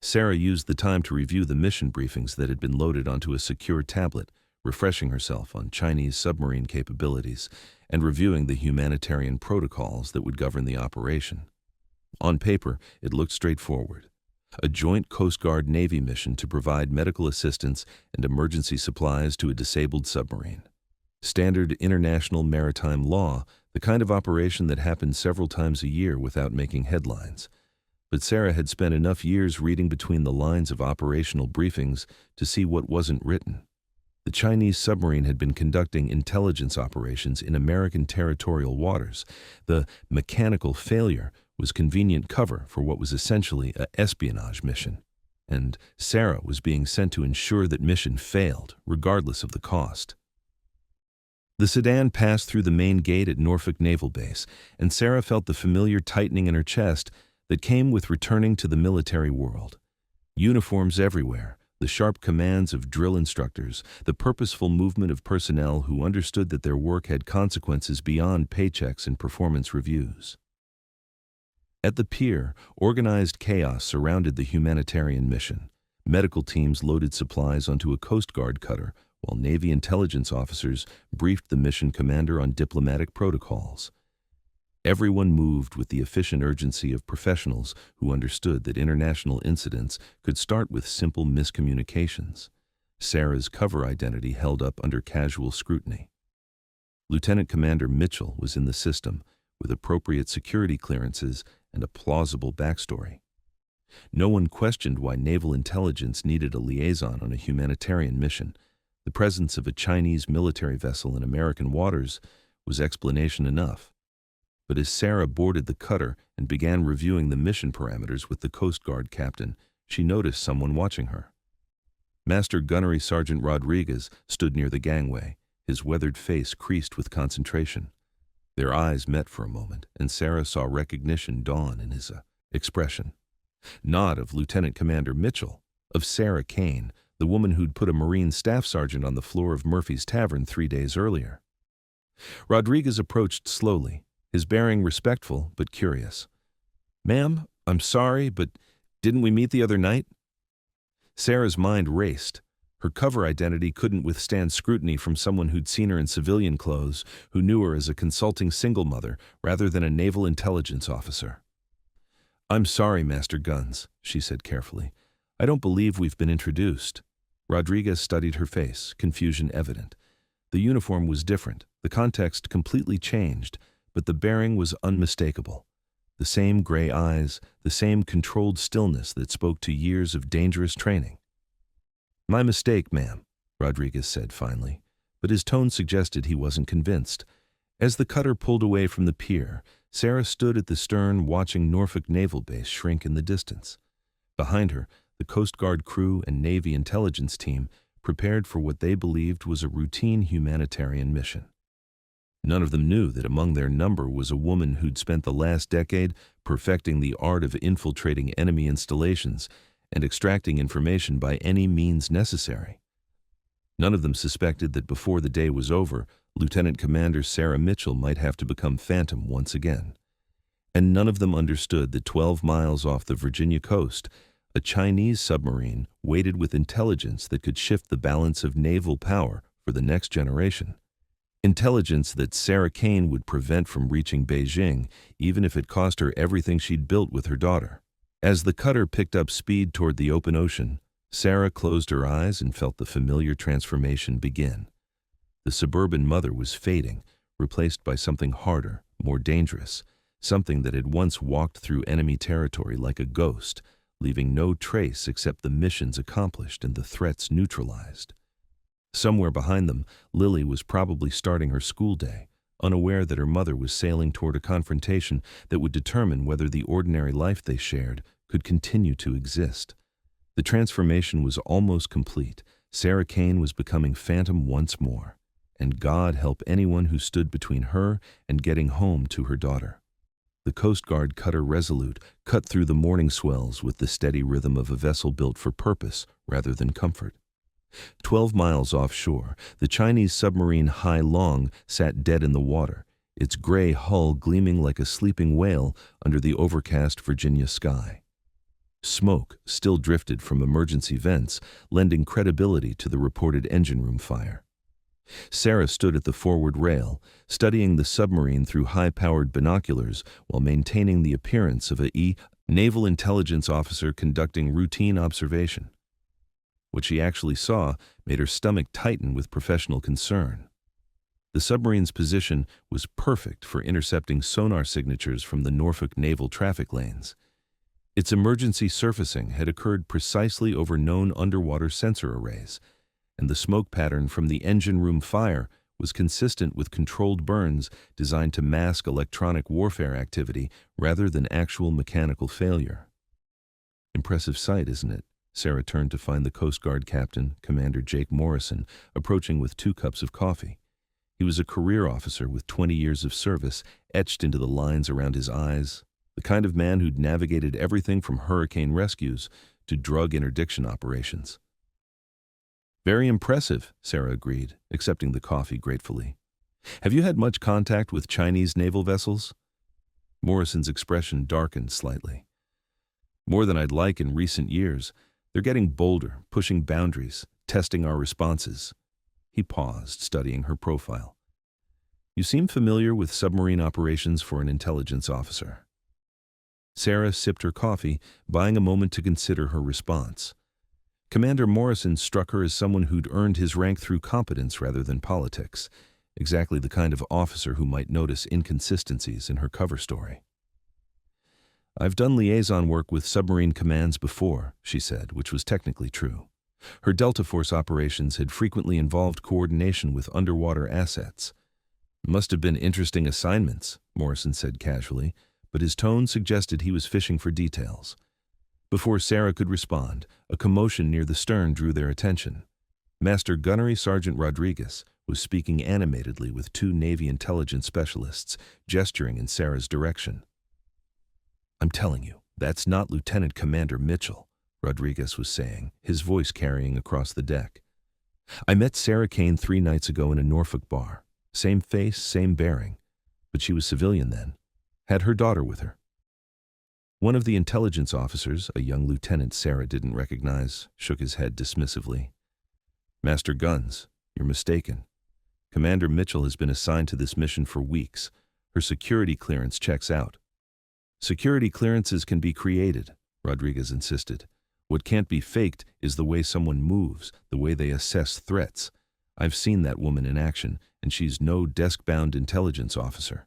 Sarah used the time to review the mission briefings that had been loaded onto a secure tablet, refreshing herself on Chinese submarine capabilities and reviewing the humanitarian protocols that would govern the operation. On paper, it looked straightforward. A joint Coast Guard Navy mission to provide medical assistance and emergency supplies to a disabled submarine. Standard international maritime law, the kind of operation that happened several times a year without making headlines. But Sarah had spent enough years reading between the lines of operational briefings to see what wasn't written. The Chinese submarine had been conducting intelligence operations in American territorial waters. The mechanical failure was convenient cover for what was essentially an espionage mission, and Sarah was being sent to ensure that mission failed, regardless of the cost. The sedan passed through the main gate at Norfolk Naval Base, and Sarah felt the familiar tightening in her chest that came with returning to the military world. Uniforms everywhere, the sharp commands of drill instructors, the purposeful movement of personnel who understood that their work had consequences beyond paychecks and performance reviews. At the pier, organized chaos surrounded the humanitarian mission. Medical teams loaded supplies onto a Coast Guard cutter, while Navy intelligence officers briefed the mission commander on diplomatic protocols. Everyone moved with the efficient urgency of professionals who understood that international incidents could start with simple miscommunications. Sarah's cover identity held up under casual scrutiny. Lieutenant Commander Mitchell was in the system, with appropriate security clearances and a plausible backstory. No one questioned why naval intelligence needed a liaison on a humanitarian mission. The presence of a Chinese military vessel in American waters was explanation enough. But as Sarah boarded the cutter and began reviewing the mission parameters with the Coast Guard captain, she noticed someone watching her. Master Gunnery Sergeant Rodriguez stood near the gangway, his weathered face creased with concentration. Their eyes met for a moment, and Sarah saw recognition dawn in his expression. Not of Lieutenant Commander Mitchell, of Sarah Kane, the woman who'd put a Marine staff sergeant on the floor of Murphy's Tavern 3 days earlier. Rodriguez approached slowly, his bearing respectful but curious. "Ma'am, I'm sorry, but didn't we meet the other night?" Sarah's mind raced. Her cover identity couldn't withstand scrutiny from someone who'd seen her in civilian clothes, who knew her as a consulting single mother rather than a naval intelligence officer. "I'm sorry, Master Guns," she said carefully. "I don't believe we've been introduced." Rodriguez studied her face, confusion evident. The uniform was different, the context completely changed, but the bearing was unmistakable. The same gray eyes, the same controlled stillness that spoke to years of dangerous training. "My mistake, ma'am," Rodriguez said finally, but his tone suggested he wasn't convinced. As the cutter pulled away from the pier, Sarah stood at the stern watching Norfolk Naval Base shrink in the distance. Behind her, the Coast Guard crew and Navy intelligence team prepared for what they believed was a routine humanitarian mission. None of them knew that among their number was a woman who'd spent the last decade perfecting the art of infiltrating enemy installations and extracting information by any means necessary. None of them suspected that before the day was over, Lieutenant Commander Sarah Mitchell might have to become Phantom once again. And none of them understood that 12 miles off the Virginia coast, a Chinese submarine waited with intelligence that could shift the balance of naval power for the next generation. Intelligence that Sarah Kane would prevent from reaching Beijing, even if it cost her everything she'd built with her daughter. As the cutter picked up speed toward the open ocean, Sarah closed her eyes and felt the familiar transformation begin. The suburban mother was fading, replaced by something harder, more dangerous, something that had once walked through enemy territory like a ghost, leaving no trace except the missions accomplished and the threats neutralized. Somewhere behind them, Lily was probably starting her school day, unaware that her mother was sailing toward a confrontation that would determine whether the ordinary life they shared could continue to exist. The transformation was almost complete. Sarah Kane was becoming Phantom once more, and God help anyone who stood between her and getting home to her daughter. The Coast Guard cutter Resolute cut through the morning swells with the steady rhythm of a vessel built for purpose rather than comfort. 12 miles offshore, the Chinese submarine Hai Long sat dead in the water, its gray hull gleaming like a sleeping whale under the overcast Virginia sky. Smoke still drifted from emergency vents, lending credibility to the reported engine room fire. Sarah stood at the forward rail, studying the submarine through high-powered binoculars while maintaining the appearance of a naval intelligence officer conducting routine observation. What she actually saw made her stomach tighten with professional concern. The submarine's position was perfect for intercepting sonar signatures from the Norfolk naval traffic lanes. Its emergency surfacing had occurred precisely over known underwater sensor arrays, and the smoke pattern from the engine room fire was consistent with controlled burns designed to mask electronic warfare activity rather than actual mechanical failure. Impressive sight, isn't it? Sarah turned to find the Coast Guard captain, Commander Jake Morrison, approaching with 2 cups of coffee. He was a career officer with 20 years of service etched into the lines around his eyes, the kind of man who'd navigated everything from hurricane rescues to drug interdiction operations. Very impressive, Sarah agreed, accepting the coffee gratefully. Have you had much contact with Chinese naval vessels? Morrison's expression darkened slightly. More than I'd like in recent years. They're getting bolder, pushing boundaries, testing our responses. He paused, studying her profile. You seem familiar with submarine operations for an intelligence officer. Sarah sipped her coffee, buying a moment to consider her response. Commander Morrison struck her as someone who'd earned his rank through competence rather than politics, exactly the kind of officer who might notice inconsistencies in her cover story. I've done liaison work with submarine commands before, she said, which was technically true. Her Delta Force operations had frequently involved coordination with underwater assets. Must have been interesting assignments, Morrison said casually, but his tone suggested he was fishing for details. Before Sarah could respond, a commotion near the stern drew their attention. Master Gunnery Sergeant Rodriguez was speaking animatedly with 2 Navy intelligence specialists, gesturing in Sarah's direction. I'm telling you, that's not Lieutenant Commander Mitchell, Rodriguez was saying, his voice carrying across the deck. I met Sarah Kane 3 nights ago in a Norfolk bar. Same face, same bearing. But she was civilian then. Had her daughter with her. One of the intelligence officers, a young lieutenant Sarah didn't recognize, shook his head dismissively. Master Guns, you're mistaken. Commander Mitchell has been assigned to this mission for weeks. Her security clearance checks out. Security clearances can be created, Rodriguez insisted. What can't be faked is the way someone moves, the way they assess threats. I've seen that woman in action, and she's no desk-bound intelligence officer.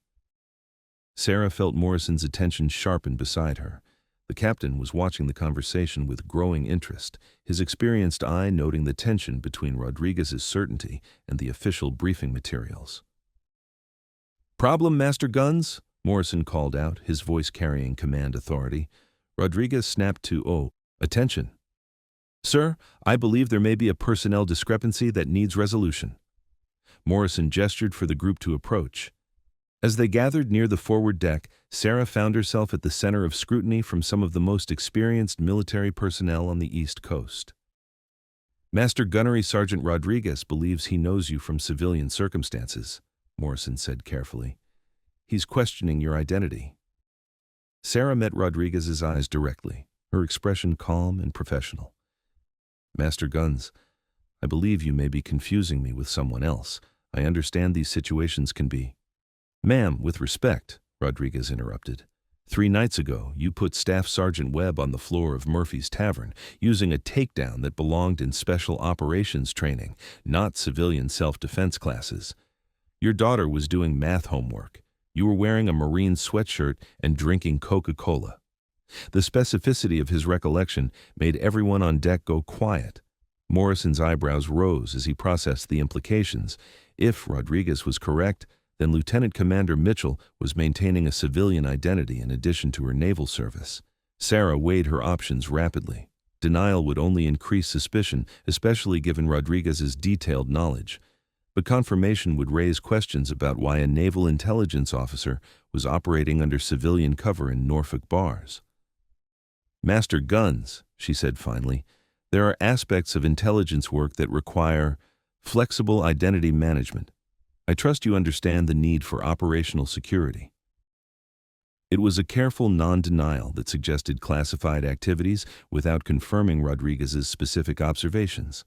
Sarah felt Morrison's attention sharpen beside her. The captain was watching the conversation with growing interest, his experienced eye noting the tension between Rodriguez's certainty and the official briefing materials. Problem, Master Guns? Morrison called out, his voice carrying command authority. Rodriguez snapped to, attention. Sir, I believe there may be a personnel discrepancy that needs resolution. Morrison gestured for the group to approach. As they gathered near the forward deck, Sarah found herself at the center of scrutiny from some of the most experienced military personnel on the East Coast. Master Gunnery Sergeant Rodriguez believes he knows you from civilian circumstances, Morrison said carefully. He's questioning your identity. Sarah met Rodriguez's eyes directly, her expression calm and professional. Master Guns, I believe you may be confusing me with someone else. I understand these situations can be. Ma'am, with respect, Rodriguez interrupted. 3 nights ago, you put Staff Sergeant Webb on the floor of Murphy's Tavern, using a takedown that belonged in special operations training, not civilian self-defense classes. Your daughter was doing math homework. You were wearing a Marine sweatshirt and drinking Coca-Cola. The specificity of his recollection made everyone on deck go quiet. Morrison's eyebrows rose as he processed the implications. If Rodriguez was correct, then Lieutenant Commander Mitchell was maintaining a civilian identity in addition to her naval service. Sarah weighed her options rapidly. Denial would only increase suspicion, especially given Rodriguez's detailed knowledge. But confirmation would raise questions about why a naval intelligence officer was operating under civilian cover in Norfolk bars. "Master Guns," she said finally, "there are aspects of intelligence work that require flexible identity management. I trust you understand the need for operational security." It was a careful non-denial that suggested classified activities without confirming Rodriguez's specific observations.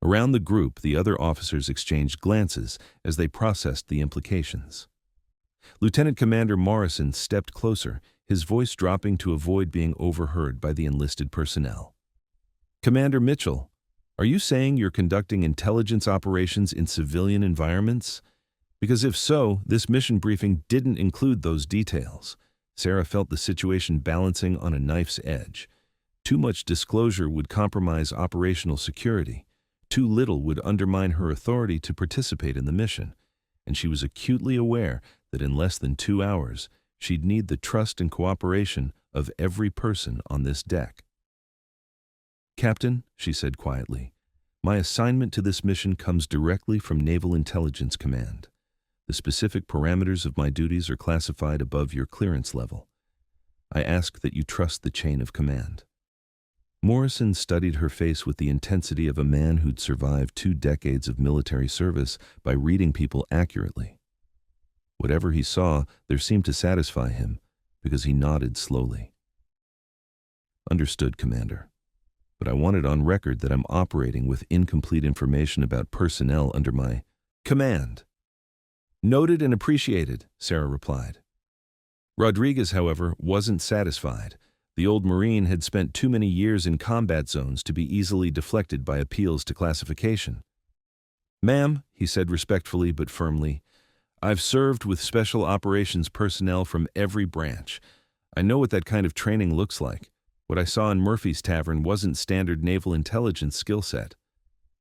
Around the group, the other officers exchanged glances as they processed the implications. Lieutenant Commander Morrison stepped closer, his voice dropping to avoid being overheard by the enlisted personnel. "Commander Mitchell, are you saying you're conducting intelligence operations in civilian environments? Because if so, this mission briefing didn't include those details." Sarah felt the situation balancing on a knife's edge. Too much disclosure would compromise operational security. Too little would undermine her authority to participate in the mission. And she was acutely aware that in less than 2 hours, she'd need the trust and cooperation of every person on this deck. "Captain," she said quietly, "my assignment to this mission comes directly from Naval Intelligence Command. The specific parameters of my duties are classified above your clearance level. I ask that you trust the chain of command." Morrison studied her face with the intensity of a man who'd survived 2 decades of military service by reading people accurately. Whatever he saw, there seemed to satisfy him, because he nodded slowly. "Understood, Commander. But I want it on record that I'm operating with incomplete information about personnel under my command." "Noted and appreciated," Sarah replied. Rodriguez, however, wasn't satisfied. The old Marine had spent too many years in combat zones to be easily deflected by appeals to classification. "Ma'am," he said respectfully but firmly, "I've served with special operations personnel from every branch. I know what that kind of training looks like. What I saw in Murphy's Tavern wasn't standard naval intelligence skill set."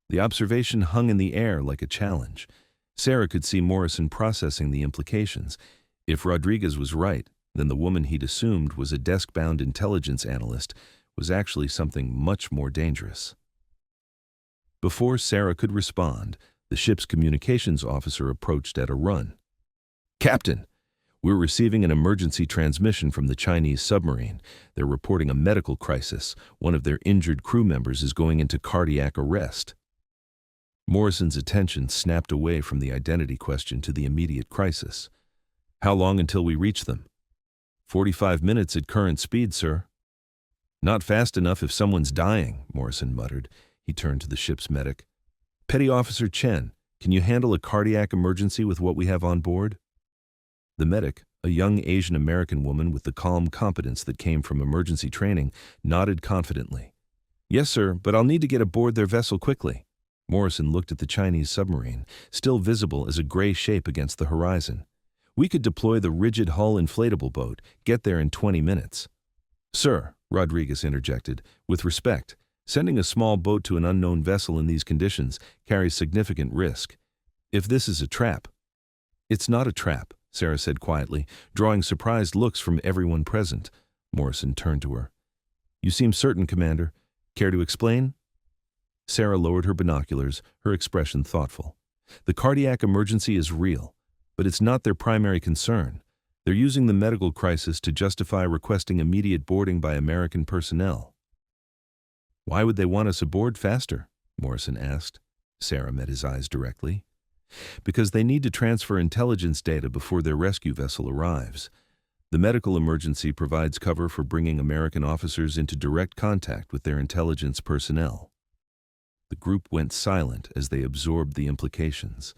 The observation hung in the air like a challenge. Sarah could see Morrison processing the implications. If Rodriguez was right, then the woman he'd assumed was a desk-bound intelligence analyst was actually something much more dangerous. Before Sarah could respond, the ship's communications officer approached at a run. "Captain, we're receiving an emergency transmission from the Chinese submarine. They're reporting a medical crisis. One of their injured crew members is going into cardiac arrest." Morrison's attention snapped away from the identity question to the immediate crisis. "How long until we reach them?" 45 minutes at current speed, sir." "Not fast enough if someone's dying," Morrison muttered. He turned to the ship's medic. "Petty Officer Chen, can you handle a cardiac emergency with what we have on board?" The medic, a young Asian American woman with the calm competence that came from emergency training, nodded confidently. "Yes, sir, but I'll need to get aboard their vessel quickly." Morrison looked at the Chinese submarine, still visible as a gray shape against the horizon. "We could deploy the rigid hull inflatable boat, get there in 20 minutes. "Sir," Rodriguez interjected, "with respect, sending a small boat to an unknown vessel in these conditions carries significant risk. If this is a trap—" "It's not a trap," Sarah said quietly, drawing surprised looks from everyone present. Morrison turned to her. "You seem certain, Commander. Care to explain?" Sarah lowered her binoculars, her expression thoughtful. "The cardiac emergency is real, but it's not their primary concern. They're using the medical crisis to justify requesting immediate boarding by American personnel." "Why would they want us aboard faster?" Morrison asked. Sarah met his eyes directly. "Because they need to transfer intelligence data before their rescue vessel arrives. The medical emergency provides cover for bringing American officers into direct contact with their intelligence personnel." The group went silent as they absorbed the implications.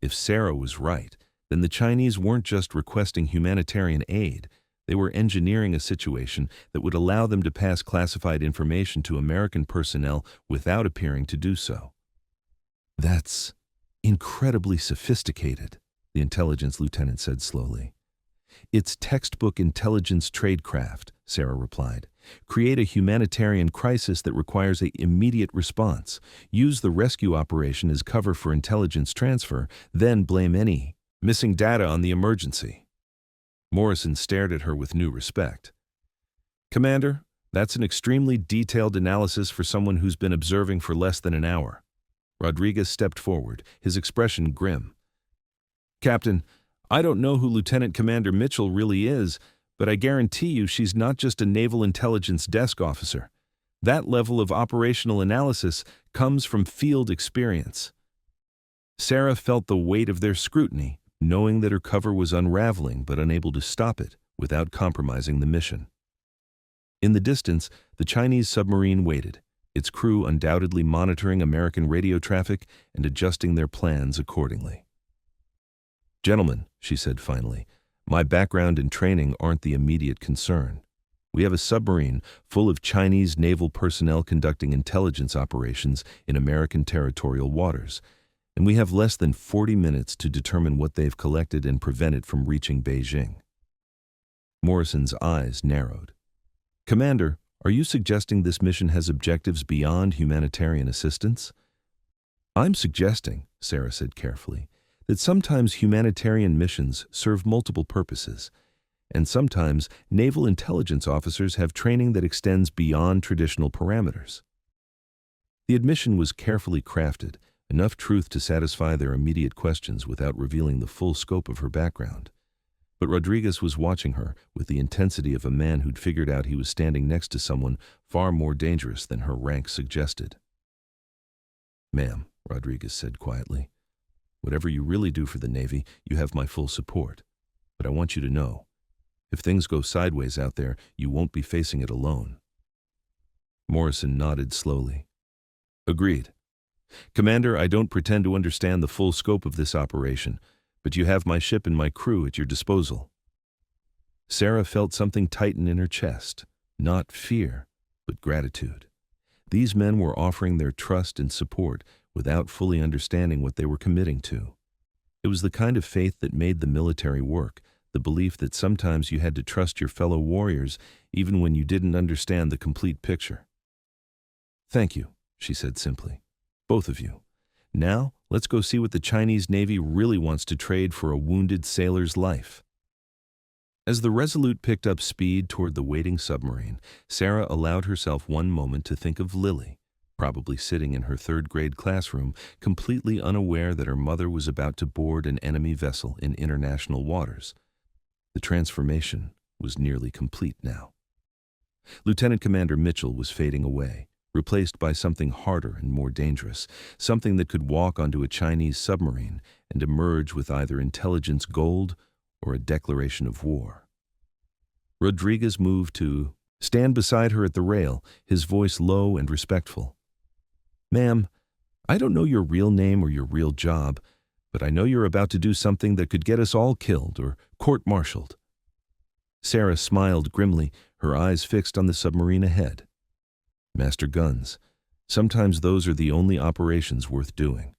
If Sarah was right, then the Chinese weren't just requesting humanitarian aid. They were engineering a situation that would allow them to pass classified information to American personnel without appearing to do so. "That's incredibly sophisticated," the intelligence lieutenant said slowly. It's textbook intelligence tradecraft, Sarah replied. Create a humanitarian crisis that requires an immediate response. Use the rescue operation as cover for intelligence transfer, then blame any missing data on the emergency. Morrison stared at her with new respect. Commander, that's an extremely detailed analysis for someone who's been observing for less than an hour. Rodriguez stepped forward, his expression grim. Captain, I don't know who Lieutenant Commander Mitchell really is, but I guarantee you she's not just a naval intelligence desk officer. That level of operational analysis comes from field experience. Sarah felt the weight of their scrutiny, knowing that her cover was unraveling but unable to stop it without compromising the mission. In the distance, the Chinese submarine waited, its crew undoubtedly monitoring American radio traffic and adjusting their plans accordingly. Gentlemen, she said finally, my background and training aren't the immediate concern. We have a submarine full of Chinese naval personnel conducting intelligence operations in American territorial waters, and we have less than 40 minutes to determine what they've collected and prevent it from reaching Beijing. Morrison's eyes narrowed. Commander, are you suggesting this mission has objectives beyond humanitarian assistance? I'm suggesting, Sarah said carefully, that sometimes humanitarian missions serve multiple purposes, and sometimes naval intelligence officers have training that extends beyond traditional parameters. The admission was carefully crafted, enough truth to satisfy their immediate questions without revealing the full scope of her background. But Rodriguez was watching her with the intensity of a man who'd figured out he was standing next to someone far more dangerous than her rank suggested. Ma'am, Rodriguez said quietly, whatever you really do for the Navy, you have my full support. But I want you to know, if things go sideways out there, you won't be facing it alone. Morrison nodded slowly. Agreed. Commander, I don't pretend to understand the full scope of this operation, but you have my ship and my crew at your disposal. Sarah felt something tighten in her chest, not fear, but gratitude. These men were offering their trust and support without fully understanding what they were committing to. It was the kind of faith that made the military work, the belief that sometimes you had to trust your fellow warriors even when you didn't understand the complete picture. Thank you, she said simply. Both of you. Now, let's go see what the Chinese Navy really wants to trade for a wounded sailor's life. As the Resolute picked up speed toward the waiting submarine, Sarah allowed herself one moment to think of Lily, probably sitting in her third-grade classroom, completely unaware that her mother was about to board an enemy vessel in international waters. The transformation was nearly complete now. Lieutenant Commander Mitchell was fading away, replaced by something harder and more dangerous, something that could walk onto a Chinese submarine and emerge with either intelligence gold or a declaration of war. Rodriguez moved to stand beside her at the rail, his voice low and respectful. Ma'am, I don't know your real name or your real job, but I know you're about to do something that could get us all killed or court-martialed. Sarah smiled grimly, her eyes fixed on the submarine ahead. Master guns. Sometimes those are the only operations worth doing.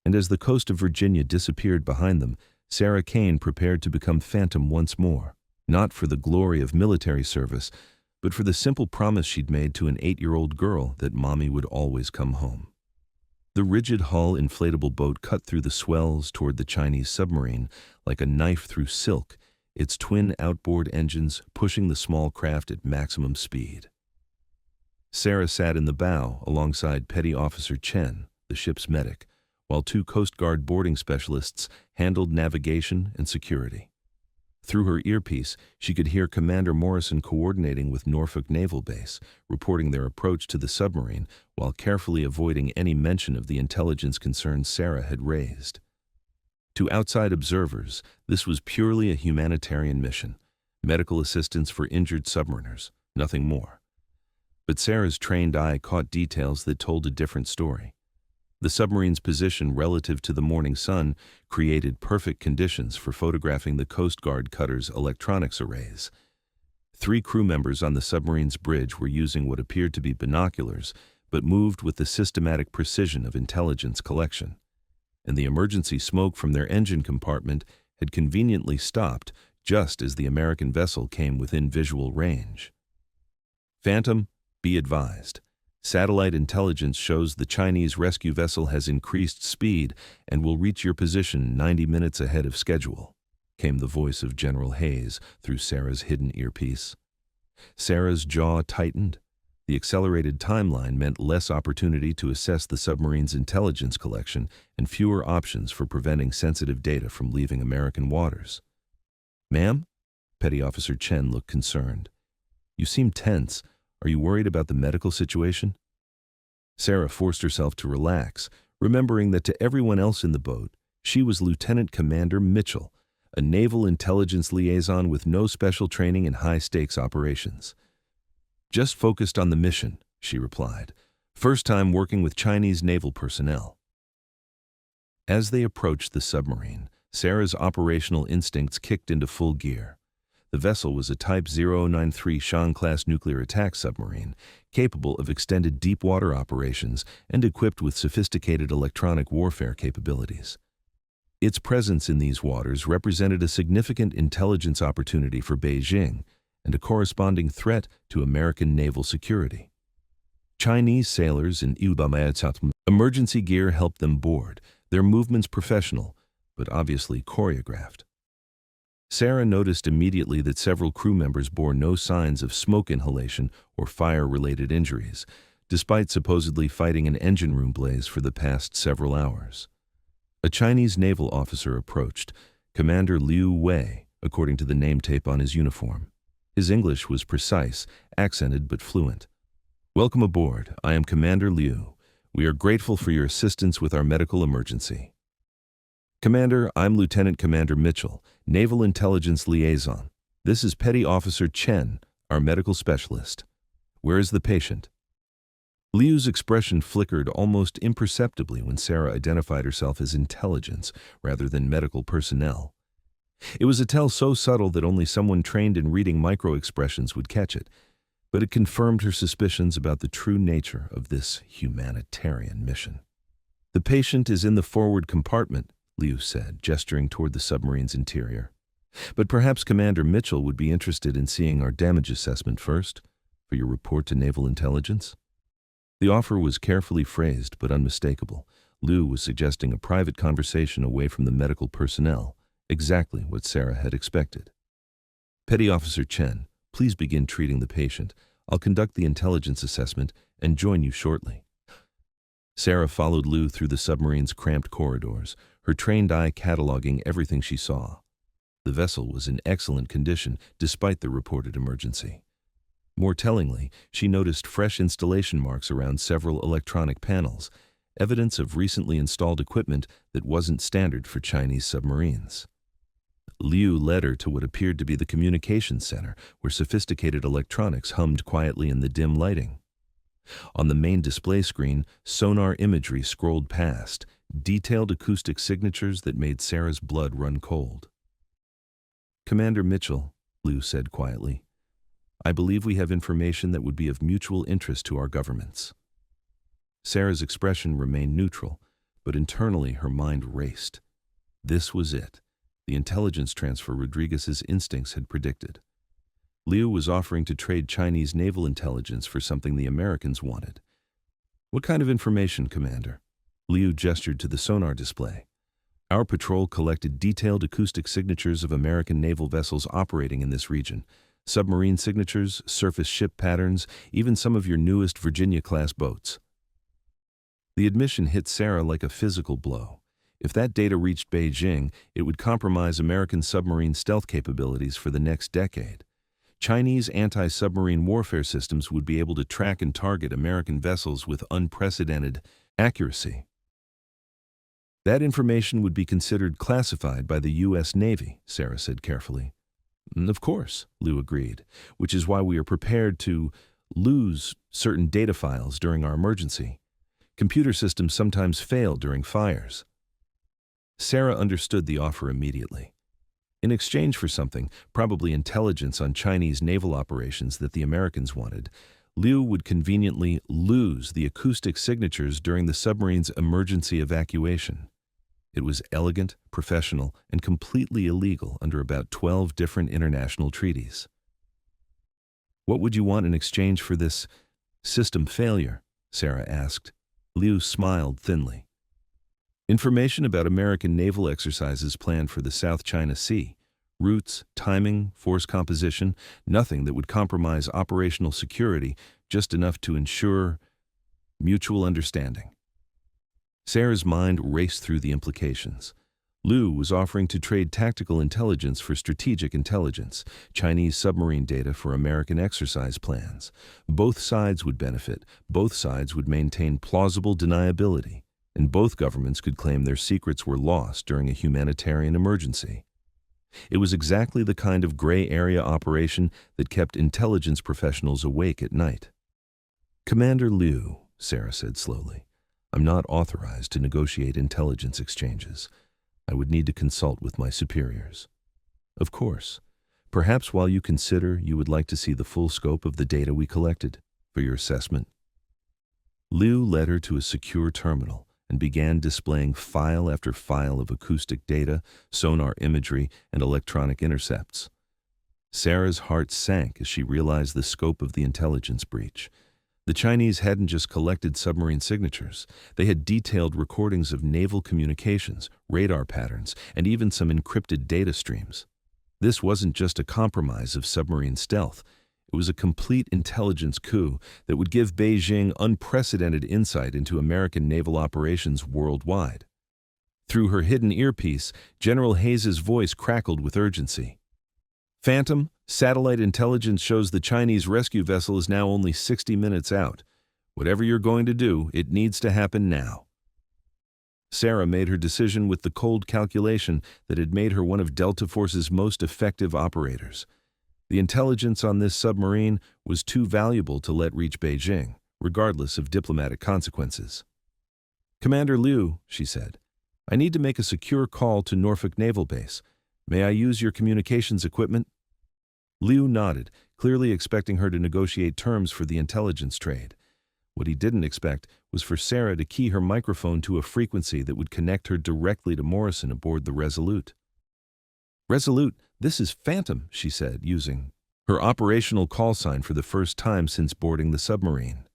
And as the coast of Virginia disappeared behind them, Sarah Kane prepared to become Phantom once more, not for the glory of military service, but for the simple promise she'd made to an 8-year-old girl that Mommy would always come home. The rigid hull inflatable boat cut through the swells toward the Chinese submarine like a knife through silk, its twin outboard engines pushing the small craft at maximum speed. Sarah sat in the bow alongside Petty Officer Chen, the ship's medic, while 2 Coast Guard boarding specialists handled navigation and security. Through her earpiece, she could hear Commander Morrison coordinating with Norfolk Naval Base, reporting their approach to the submarine while carefully avoiding any mention of the intelligence concerns Sarah had raised. To outside observers, this was purely a humanitarian mission, medical assistance for injured submariners, nothing more. But Sarah's trained eye caught details that told a different story. The submarine's position relative to the morning sun created perfect conditions for photographing the Coast Guard cutter's electronics arrays. 3 crew members on the submarine's bridge were using what appeared to be binoculars, but moved with the systematic precision of intelligence collection. and the emergency smoke from their engine compartment had conveniently stopped just as the American vessel came within visual range. Phantom, be advised. Satellite intelligence shows the Chinese rescue vessel has increased speed and will reach your position 90 minutes ahead of schedule, came the voice of General Hayes through Sarah's hidden earpiece. Sarah's jaw tightened. The accelerated timeline meant less opportunity to assess the submarine's intelligence collection and fewer options for preventing sensitive data from leaving American waters. "Ma'am?" Petty Officer Chen looked concerned. "You seem tense. Are you worried about the medical situation?" Sarah forced herself to relax, remembering that to everyone else in the boat, she was Lieutenant Commander Mitchell, a naval intelligence liaison with no special training in high-stakes operations. "Just focused on the mission," she replied. "First time working with Chinese naval personnel." As they approached the submarine, Sarah's operational instincts kicked into full gear. The vessel was a Type 093 Shan-class nuclear attack submarine, capable of extended deep-water operations and equipped with sophisticated electronic warfare capabilities. Its presence in these waters represented a significant intelligence opportunity for Beijing and a corresponding threat to American naval security. Chinese sailors in emergency gear helped them board, their movements professional, but obviously choreographed. Sarah noticed immediately that several crew members bore no signs of smoke inhalation or fire-related injuries, despite supposedly fighting an engine room blaze for the past several hours. A Chinese naval officer approached, Commander Liu Wei, according to the name tape on his uniform. His English was precise, accented but fluent. "Welcome aboard. I am Commander Liu. We are grateful for your assistance with our medical emergency." "Commander, I'm Lieutenant Commander Mitchell, Naval Intelligence Liaison. This is Petty Officer Chen, our medical specialist. Where is the patient?" Liu's expression flickered almost imperceptibly when Sarah identified herself as intelligence rather than medical personnel. It was a tell so subtle that only someone trained in reading micro-expressions would catch it, but it confirmed her suspicions about the true nature of this humanitarian mission. "The patient is in the forward compartment," Liu said, gesturing toward the submarine's interior. "But perhaps Commander Mitchell would be interested in seeing our damage assessment first, for your report to Naval Intelligence." The offer was carefully phrased but unmistakable. Liu was suggesting a private conversation away from the medical personnel, exactly what Sarah had expected. "Petty Officer Chen, please begin treating the patient. I'll conduct the intelligence assessment and join you shortly." Sarah followed Liu through the submarine's cramped corridors, her trained eye cataloging everything she saw. The vessel was in excellent condition despite the reported emergency. More tellingly, she noticed fresh installation marks around several electronic panels, evidence of recently installed equipment that wasn't standard for Chinese submarines. Liu led her to what appeared to be the communications center, where sophisticated electronics hummed quietly in the dim lighting. On the main display screen, sonar imagery scrolled past, detailed acoustic signatures that made Sarah's blood run cold. "Commander Mitchell," Liu said quietly, "I believe we have information that would be of mutual interest to our governments." Sarah's expression remained neutral, but internally her mind raced. This was it, the intelligence transfer Rodriguez's instincts had predicted. Liu was offering to trade Chinese naval intelligence for something the Americans wanted. "What kind of information, Commander?" Liu gestured to the sonar display. "Our patrol collected detailed acoustic signatures of American naval vessels operating in this region. Submarine signatures, surface ship patterns, even some of your newest Virginia-class boats." The admission hit Sarah like a physical blow. If that data reached Beijing, it would compromise American submarine stealth capabilities for the next decade. Chinese anti-submarine warfare systems would be able to track and target American vessels with unprecedented accuracy. "That information would be considered classified by the U.S. Navy," Sarah said carefully. "Of course," Liu agreed, "which is why we are prepared to lose certain data files during our emergency. Computer systems sometimes fail during fires." Sarah understood the offer immediately. In exchange for something, probably intelligence on Chinese naval operations that the Americans wanted, Liu would conveniently lose the acoustic signatures during the submarine's emergency evacuation. It was elegant, professional, and completely illegal under about 12 different international treaties. "What would you want in exchange for this system failure?" Sarah asked. Liu smiled thinly. "Information about American naval exercises planned for the South China Sea. Routes, timing, force composition, nothing that would compromise operational security, just enough to ensure mutual understanding." Sarah's mind raced through the implications. Liu was offering to trade tactical intelligence for strategic intelligence, Chinese submarine data for American exercise plans. Both sides would benefit, both sides would maintain plausible deniability, and both governments could claim their secrets were lost during a humanitarian emergency. It was exactly the kind of gray area operation that kept intelligence professionals awake at night. "Commander Liu," Sarah said slowly, "I'm not authorized to negotiate intelligence exchanges. I would need to consult with my superiors." "Of course. Perhaps while you consider, you would like to see the full scope of the data we collected for your assessment." Liu led her to a secure terminal and began displaying file after file of acoustic data, sonar imagery, and electronic intercepts. Sarah's heart sank as she realized the scope of the intelligence breach. The Chinese hadn't just collected submarine signatures. They had detailed recordings of naval communications, radar patterns, and even some encrypted data streams. This wasn't just a compromise of submarine stealth. It was a complete intelligence coup that would give Beijing unprecedented insight into American naval operations worldwide. Through her hidden earpiece, General Hayes's voice crackled with urgency. "Phantom, satellite intelligence shows the Chinese rescue vessel is now only 60 minutes out. Whatever you're going to do, it needs to happen now." Sarah made her decision with the cold calculation that had made her one of Delta Force's most effective operators. The intelligence on this submarine was too valuable to let reach Beijing, regardless of diplomatic consequences. "Commander Liu," she said, "I need to make a secure call to Norfolk Naval Base. May I use your communications equipment?" Liu nodded, clearly expecting her to negotiate terms for the intelligence trade. What he didn't expect was for Sarah to key her microphone to a frequency that would connect her directly to Morrison aboard the Resolute. "Resolute, this is Phantom," she said, using her operational call sign for the first time since boarding the submarine.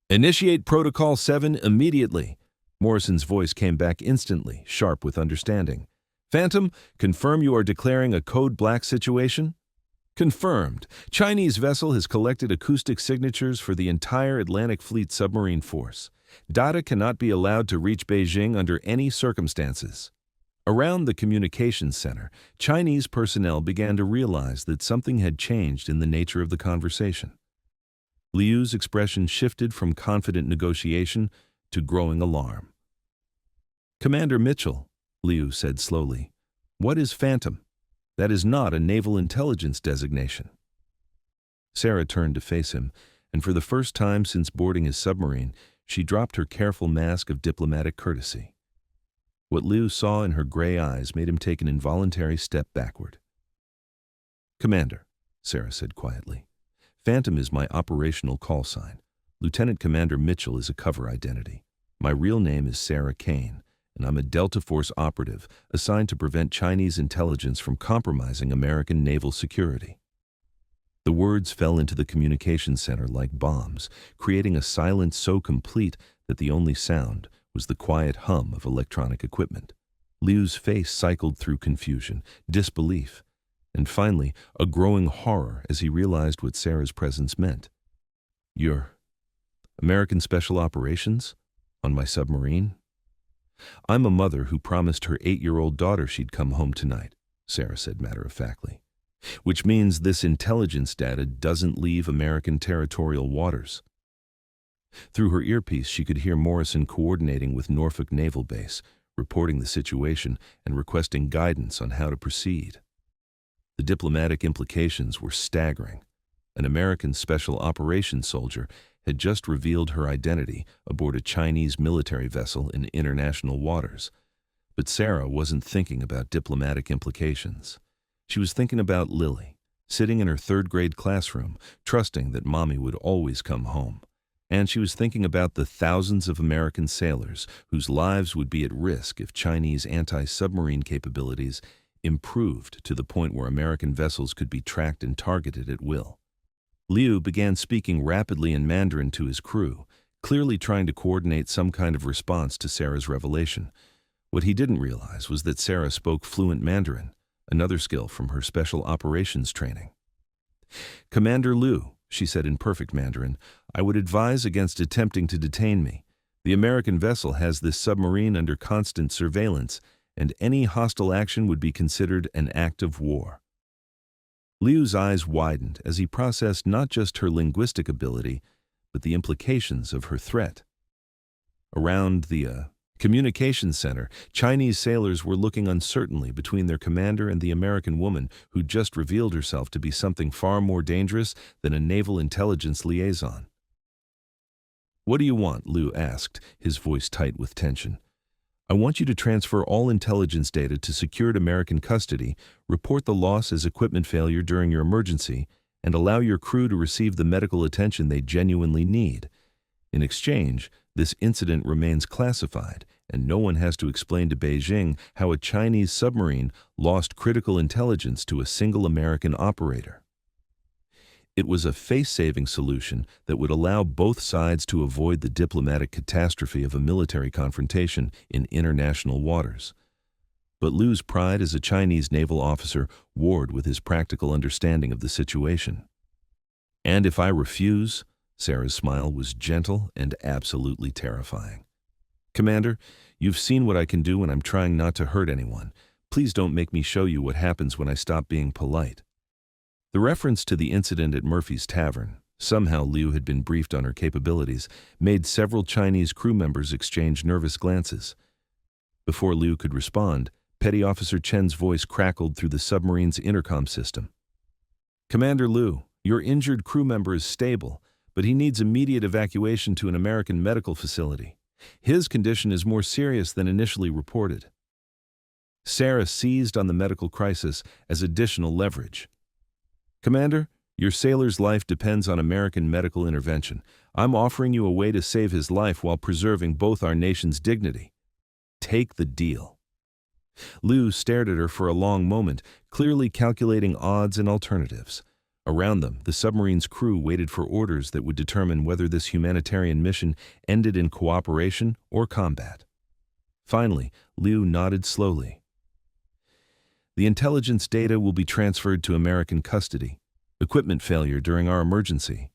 "Initiate Protocol 7 immediately." Morrison's voice came back instantly, sharp with understanding. "Phantom, confirm you are declaring a Code Black situation?" "Confirmed. Chinese vessel has collected acoustic signatures for the entire Atlantic Fleet submarine force. Data cannot be allowed to reach Beijing under any circumstances." Around the communications center, Chinese personnel began to realize that something had changed in the nature of the conversation. Liu's expression shifted from confident negotiation to growing alarm. "Commander Mitchell," Liu said slowly, "what is Phantom? That is not a naval intelligence designation." Sarah turned to face him, and for the first time since boarding his submarine, she dropped her careful mask of diplomatic courtesy. What Liu saw in her gray eyes made him take an involuntary step backward. "Commander," Sarah said quietly, "Phantom is my operational call sign. Lieutenant Commander Mitchell is a cover identity. My real name is Sarah Kane, and I'm a Delta Force operative assigned to prevent Chinese intelligence from compromising American naval security." The words fell into the communications center like bombs, creating a silence so complete that the only sound was the quiet hum of electronic equipment. Liu's face cycled through confusion, disbelief, and finally a growing horror as he realized what Sarah's presence meant. "You're American Special Operations? On my submarine?" "I'm a mother who promised her 8-year-old daughter she'd come home tonight," Sarah said matter-of-factly. "Which means this intelligence data doesn't leave American territorial waters." Through her earpiece, she could hear Morrison coordinating with Norfolk Naval Base, reporting the situation and requesting guidance on how to proceed. The diplomatic implications were staggering. An American Special Operations soldier had just revealed her identity aboard a Chinese military vessel in international waters. But Sarah wasn't thinking about diplomatic implications. She was thinking about Lily, sitting in her third-grade classroom, trusting that Mommy would always come home. And she was thinking about the thousands of American sailors whose lives would be at risk if Chinese anti-submarine capabilities improved to the point where American vessels could be tracked and targeted at will. Liu began speaking rapidly in Mandarin to his crew, clearly trying to coordinate some kind of response to Sarah's revelation. What he didn't realize was that Sarah spoke fluent Mandarin, another skill from her special operations training. "Commander Liu," she said in perfect Mandarin, "I would advise against attempting to detain me. The American vessel has this submarine under constant surveillance, and any hostile action would be considered an act of war." Liu's eyes widened as he processed not just her linguistic ability, but the implications of her threat. Around the communications center, Chinese sailors were looking uncertainly between their commander and the American woman who just revealed herself to be something far more dangerous than a naval intelligence liaison. "What do you want?" Liu asked, his voice tight with tension. "I want you to transfer all intelligence data to secured American custody, report the loss as equipment failure during your emergency, and allow your crew to receive the medical attention they genuinely need. In exchange, this incident remains classified, and no one has to explain to Beijing how a Chinese submarine lost critical intelligence to a single American operator." It was a face-saving solution that would allow both sides to avoid the diplomatic catastrophe of a military confrontation in international waters. But Liu's pride as a Chinese naval officer warred with his practical understanding of the situation. "And if I refuse?" Sarah's smile was gentle and absolutely terrifying. "Commander, you've seen what I can do when I'm trying not to hurt anyone. Please don't make me show you what happens when I stop being polite." The reference to the incident at Murphy's Tavern, somehow Liu had been briefed on her capabilities, made several Chinese crew members exchange nervous glances. Before Liu could respond, Petty Officer Chen's voice crackled through the submarine's intercom system. "Commander Liu, your injured crew member is stable, but he needs immediate evacuation to an American medical facility. His condition is more serious than initially reported." Sarah seized on the medical crisis as additional leverage. "Commander, your sailor's life depends on American medical intervention. I'm offering you a way to save his life while preserving both our nation's dignity. Take the deal." Liu stared at her for a long moment, clearly calculating odds and alternatives. Around them, the submarine's crew waited for orders that would determine whether this humanitarian mission ended in cooperation or combat. Finally, Liu nodded slowly. "The intelligence data will be transferred to American custody. Equipment failure during our emergency."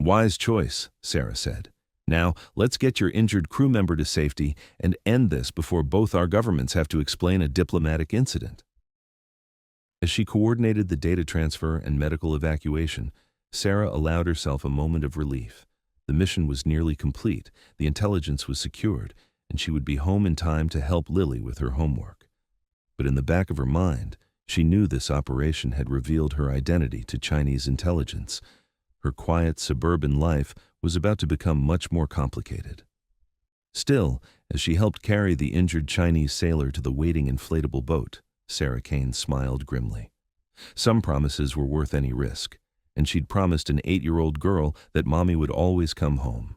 "Wise choice," Sarah said. "Now, let's get your injured crew member to safety and end this before both our governments have to explain a diplomatic incident." As she coordinated the data transfer and medical evacuation, Sarah allowed herself a moment of relief. The mission was nearly complete, the intelligence was secured, and she would be home in time to help Lily with her homework. But in the back of her mind, she knew this operation had revealed her identity to Chinese intelligence. Her quiet suburban life was about to become much more complicated. Still, as she helped carry the injured Chinese sailor to the waiting inflatable boat, Sarah Kane smiled grimly. Some promises were worth any risk, and she'd promised an 8-year-old girl that Mommy would always come home.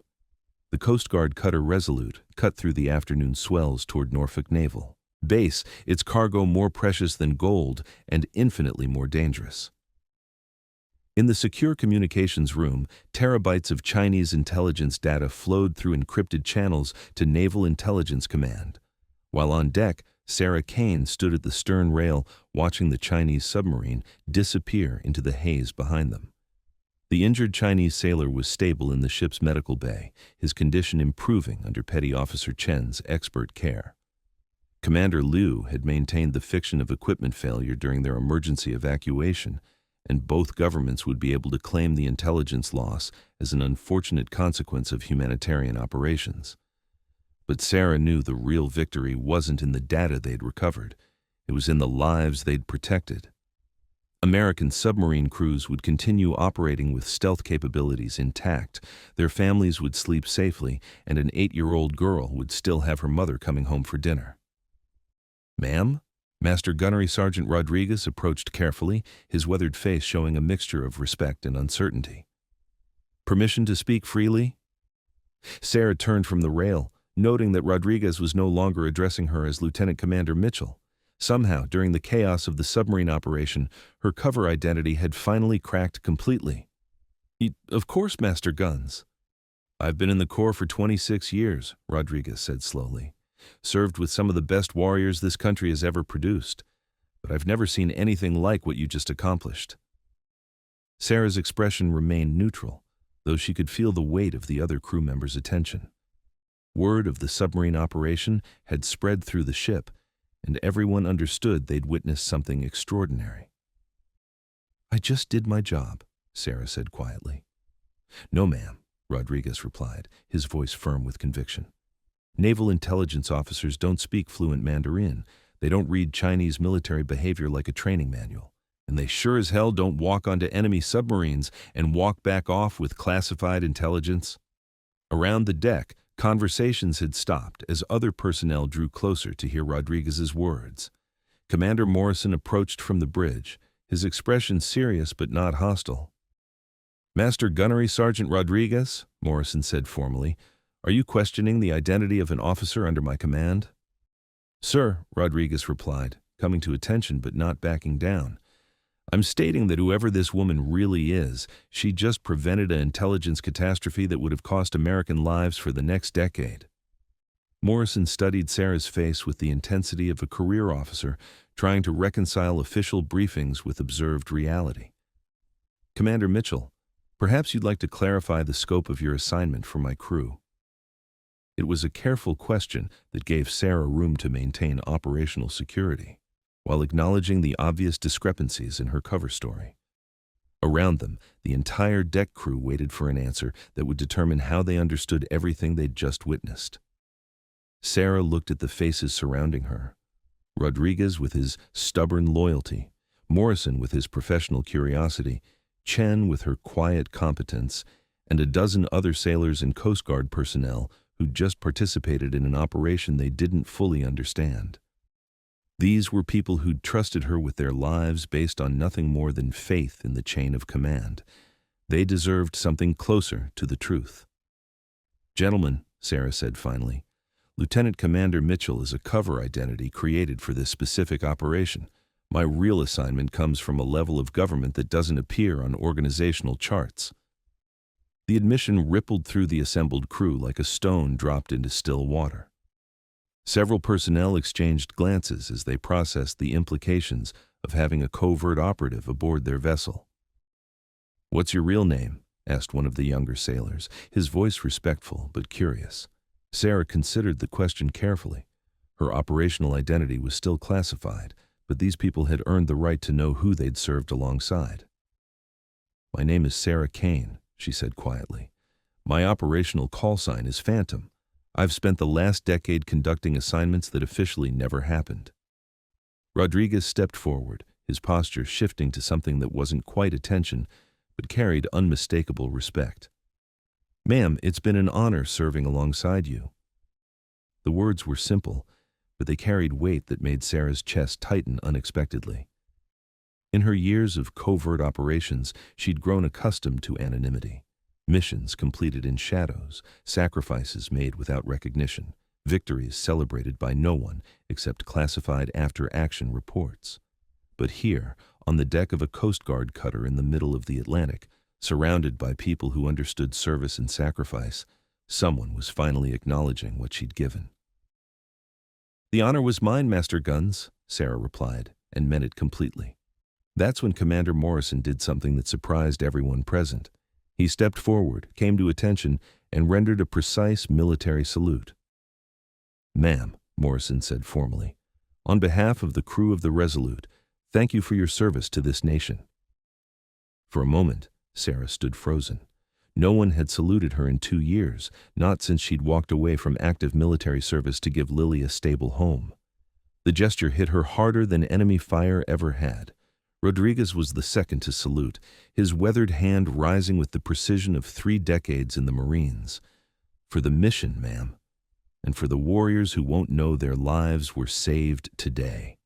The Coast Guard cutter Resolute cut through the afternoon swells toward Norfolk Naval Base, its cargo more precious than gold and infinitely more dangerous. In the secure communications room, terabytes of Chinese intelligence data flowed through encrypted channels to Naval Intelligence Command. While on deck, Sarah Kane stood at the stern rail watching the Chinese submarine disappear into the haze behind them. The injured Chinese sailor was stable in the ship's medical bay, his condition improving under Petty Officer Chen's expert care. Commander Liu had maintained the fiction of equipment failure during their emergency evacuation, and both governments would be able to claim the intelligence loss as an unfortunate consequence of humanitarian operations. But Sarah knew the real victory wasn't in the data they'd recovered. It was in the lives they'd protected. American submarine crews would continue operating with stealth capabilities intact, their families would sleep safely, and an 8-year-old girl would still have her mother coming home for dinner. "Ma'am?" Master Gunnery Sergeant Rodriguez approached carefully, his weathered face showing a mixture of respect and uncertainty. Permission to speak freely? Sarah turned from the rail, noting that Rodriguez was no longer addressing her as Lieutenant Commander Mitchell. Somehow, during the chaos of the submarine operation, her cover identity had finally cracked completely. Of course, Master Guns. I've been in the Corps for 26 years, Rodriguez said slowly. Served with some of the best warriors this country has ever produced, but I've never seen anything like what you just accomplished. Sarah's expression remained neutral, though she could feel the weight of the other crew members' attention. Word of the submarine operation had spread through the ship, and everyone understood they'd witnessed something extraordinary. I just did my job, Sarah said quietly. No, ma'am, Rodriguez replied, his voice firm with conviction. Naval intelligence officers don't speak fluent Mandarin. They don't read Chinese military behavior like a training manual. And they sure as hell don't walk onto enemy submarines and walk back off with classified intelligence. Around the deck, conversations had stopped as other personnel drew closer to hear Rodriguez's words. Commander Morrison approached from the bridge, his expression serious but not hostile. Master Gunnery Sergeant Rodriguez, Morrison said formally, are you questioning the identity of an officer under my command? Sir, Rodriguez replied, coming to attention but not backing down. I'm stating that whoever this woman really is, she just prevented an intelligence catastrophe that would have cost American lives for the next decade. Morrison studied Sarah's face with the intensity of a career officer trying to reconcile official briefings with observed reality. Commander Mitchell, perhaps you'd like to clarify the scope of your assignment for my crew. It was a careful question that gave Sarah room to maintain operational security, while acknowledging the obvious discrepancies in her cover story. Around them, the entire deck crew waited for an answer that would determine how they understood everything they'd just witnessed. Sarah looked at the faces surrounding her. Rodriguez with his stubborn loyalty, Morrison with his professional curiosity, Chen with her quiet competence, and a dozen other sailors and Coast Guard personnel who'd just participated in an operation they didn't fully understand. These were people who'd trusted her with their lives based on nothing more than faith in the chain of command. They deserved something closer to the truth. Gentlemen, Sarah said finally, Lieutenant Commander Mitchell is a cover identity created for this specific operation. My real assignment comes from a level of government that doesn't appear on organizational charts. The admission rippled through the assembled crew like a stone dropped into still water. Several personnel exchanged glances as they processed the implications of having a covert operative aboard their vessel. What's your real name? Asked one of the younger sailors, his voice respectful but curious. Sarah considered the question carefully. Her operational identity was still classified, but these people had earned the right to know who they'd served alongside. My name is Sarah Kane, she said quietly. My operational call sign is Phantom. I've spent the last decade conducting assignments that officially never happened. Rodriguez stepped forward, his posture shifting to something that wasn't quite attention, but carried unmistakable respect. Ma'am, it's been an honor serving alongside you. The words were simple, but they carried weight that made Sarah's chest tighten unexpectedly. In her years of covert operations, she'd grown accustomed to anonymity. Missions completed in shadows, sacrifices made without recognition, victories celebrated by no one except classified after-action reports. But here, on the deck of a Coast Guard cutter in the middle of the Atlantic, surrounded by people who understood service and sacrifice, someone was finally acknowledging what she'd given. The honor was mine, Master Guns, Sarah replied, and meant it completely. That's when Commander Morrison did something that surprised everyone present. He stepped forward, came to attention, and rendered a precise military salute. Ma'am, Morrison said formally, on behalf of the crew of the Resolute, thank you for your service to this nation. For a moment, Sarah stood frozen. No one had saluted her in 2 years, not since she'd walked away from active military service to give Lily a stable home. The gesture hit her harder than enemy fire ever had. Rodriguez was the second to salute, his weathered hand rising with the precision of 3 decades in the Marines. For the mission, ma'am, and for the warriors who won't know their lives were saved today.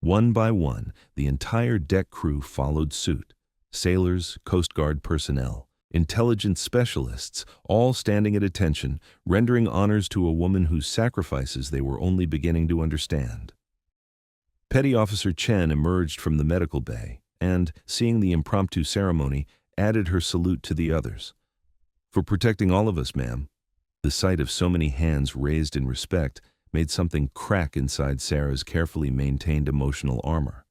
One by one, the entire deck crew followed suit, sailors, Coast Guard personnel, intelligence specialists, all standing at attention, rendering honors to a woman whose sacrifices they were only beginning to understand. Petty Officer Chen emerged from the medical bay and, seeing the impromptu ceremony, added her salute to the others. "For protecting all of us, ma'am." The sight of so many hands raised in respect made something crack inside Sarah's carefully maintained emotional armor.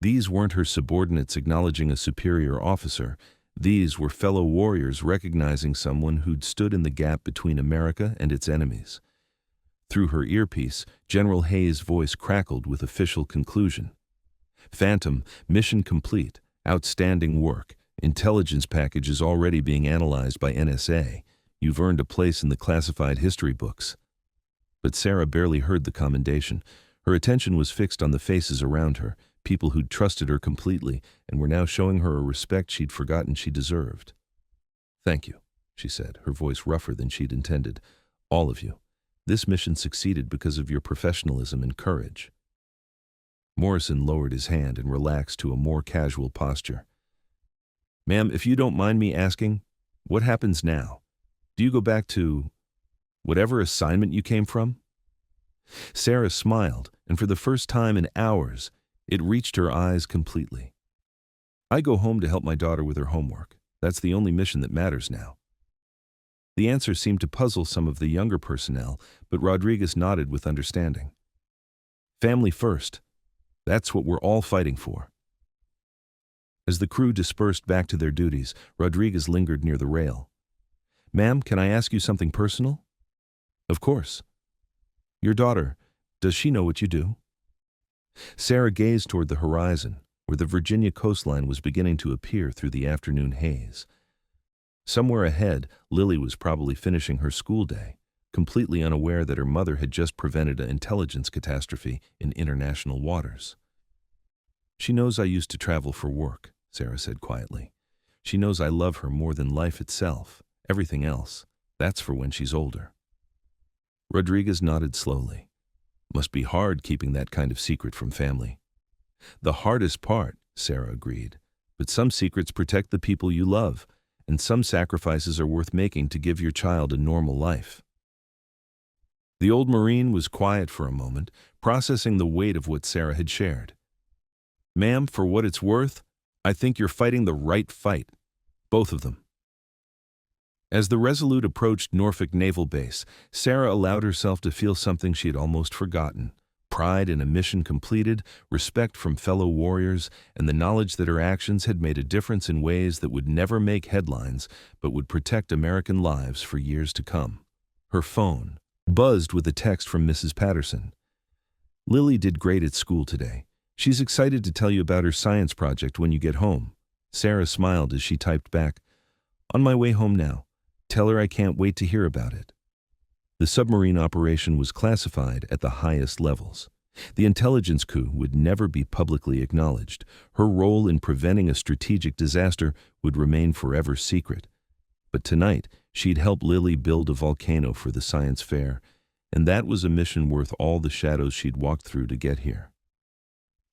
These weren't her subordinates acknowledging a superior officer. These were fellow warriors recognizing someone who'd stood in the gap between America and its enemies. Through her earpiece, General Hayes' voice crackled with official conclusion. "Phantom, mission complete. Outstanding work. Intelligence package is already being analyzed by NSA. You've earned a place in the classified history books." But Sarah barely heard the commendation. Her attention was fixed on the faces around her, people who'd trusted her completely and were now showing her a respect she'd forgotten she deserved. "Thank you," she said, her voice rougher than she'd intended. "All of you. This mission succeeded because of your professionalism and courage." Morrison lowered his hand and relaxed to a more casual posture. "Ma'am, if you don't mind me asking, what happens now? Do you go back to whatever assignment you came from?" Sarah smiled, and for the first time in hours, it reached her eyes completely. "I go home to help my daughter with her homework. That's the only mission that matters now." The answer seemed to puzzle some of the younger personnel, but Rodriguez nodded with understanding. "Family first. That's what we're all fighting for." As the crew dispersed back to their duties, Rodriguez lingered near the rail. "Ma'am, can I ask you something personal?" "Of course." "Your daughter, does she know what you do?" Sarah gazed toward the horizon, where the Virginia coastline was beginning to appear through the afternoon haze. Somewhere ahead, Lily was probably finishing her school day, completely unaware that her mother had just prevented an intelligence catastrophe in international waters. "She knows I used to travel for work," Sarah said quietly. "She knows I love her more than life itself. Everything else, that's for when she's older." Rodriguez nodded slowly. "Must be hard keeping that kind of secret from family." "The hardest part," Sarah agreed. "But some secrets protect the people you love, and some sacrifices are worth making to give your child a normal life." The old Marine was quiet for a moment, processing the weight of what Sarah had shared. "Ma'am, for what it's worth, I think you're fighting the right fight. Both of them." As the Resolute approached Norfolk Naval Base, Sarah allowed herself to feel something she had almost forgotten: pride in a mission completed, respect from fellow warriors, and the knowledge that her actions had made a difference in ways that would never make headlines but would protect American lives for years to come. Her phone buzzed with a text from Mrs. Patterson. "Lily did great at school today. She's excited to tell you about her science project when you get home." Sarah smiled as she typed back, "On my way home now. Tell her I can't wait to hear about it." The submarine operation was classified at the highest levels. The intelligence coup would never be publicly acknowledged. Her role in preventing a strategic disaster would remain forever secret. But tonight, she'd help Lily build a volcano for the science fair, and that was a mission worth all the shadows she'd walked through to get here.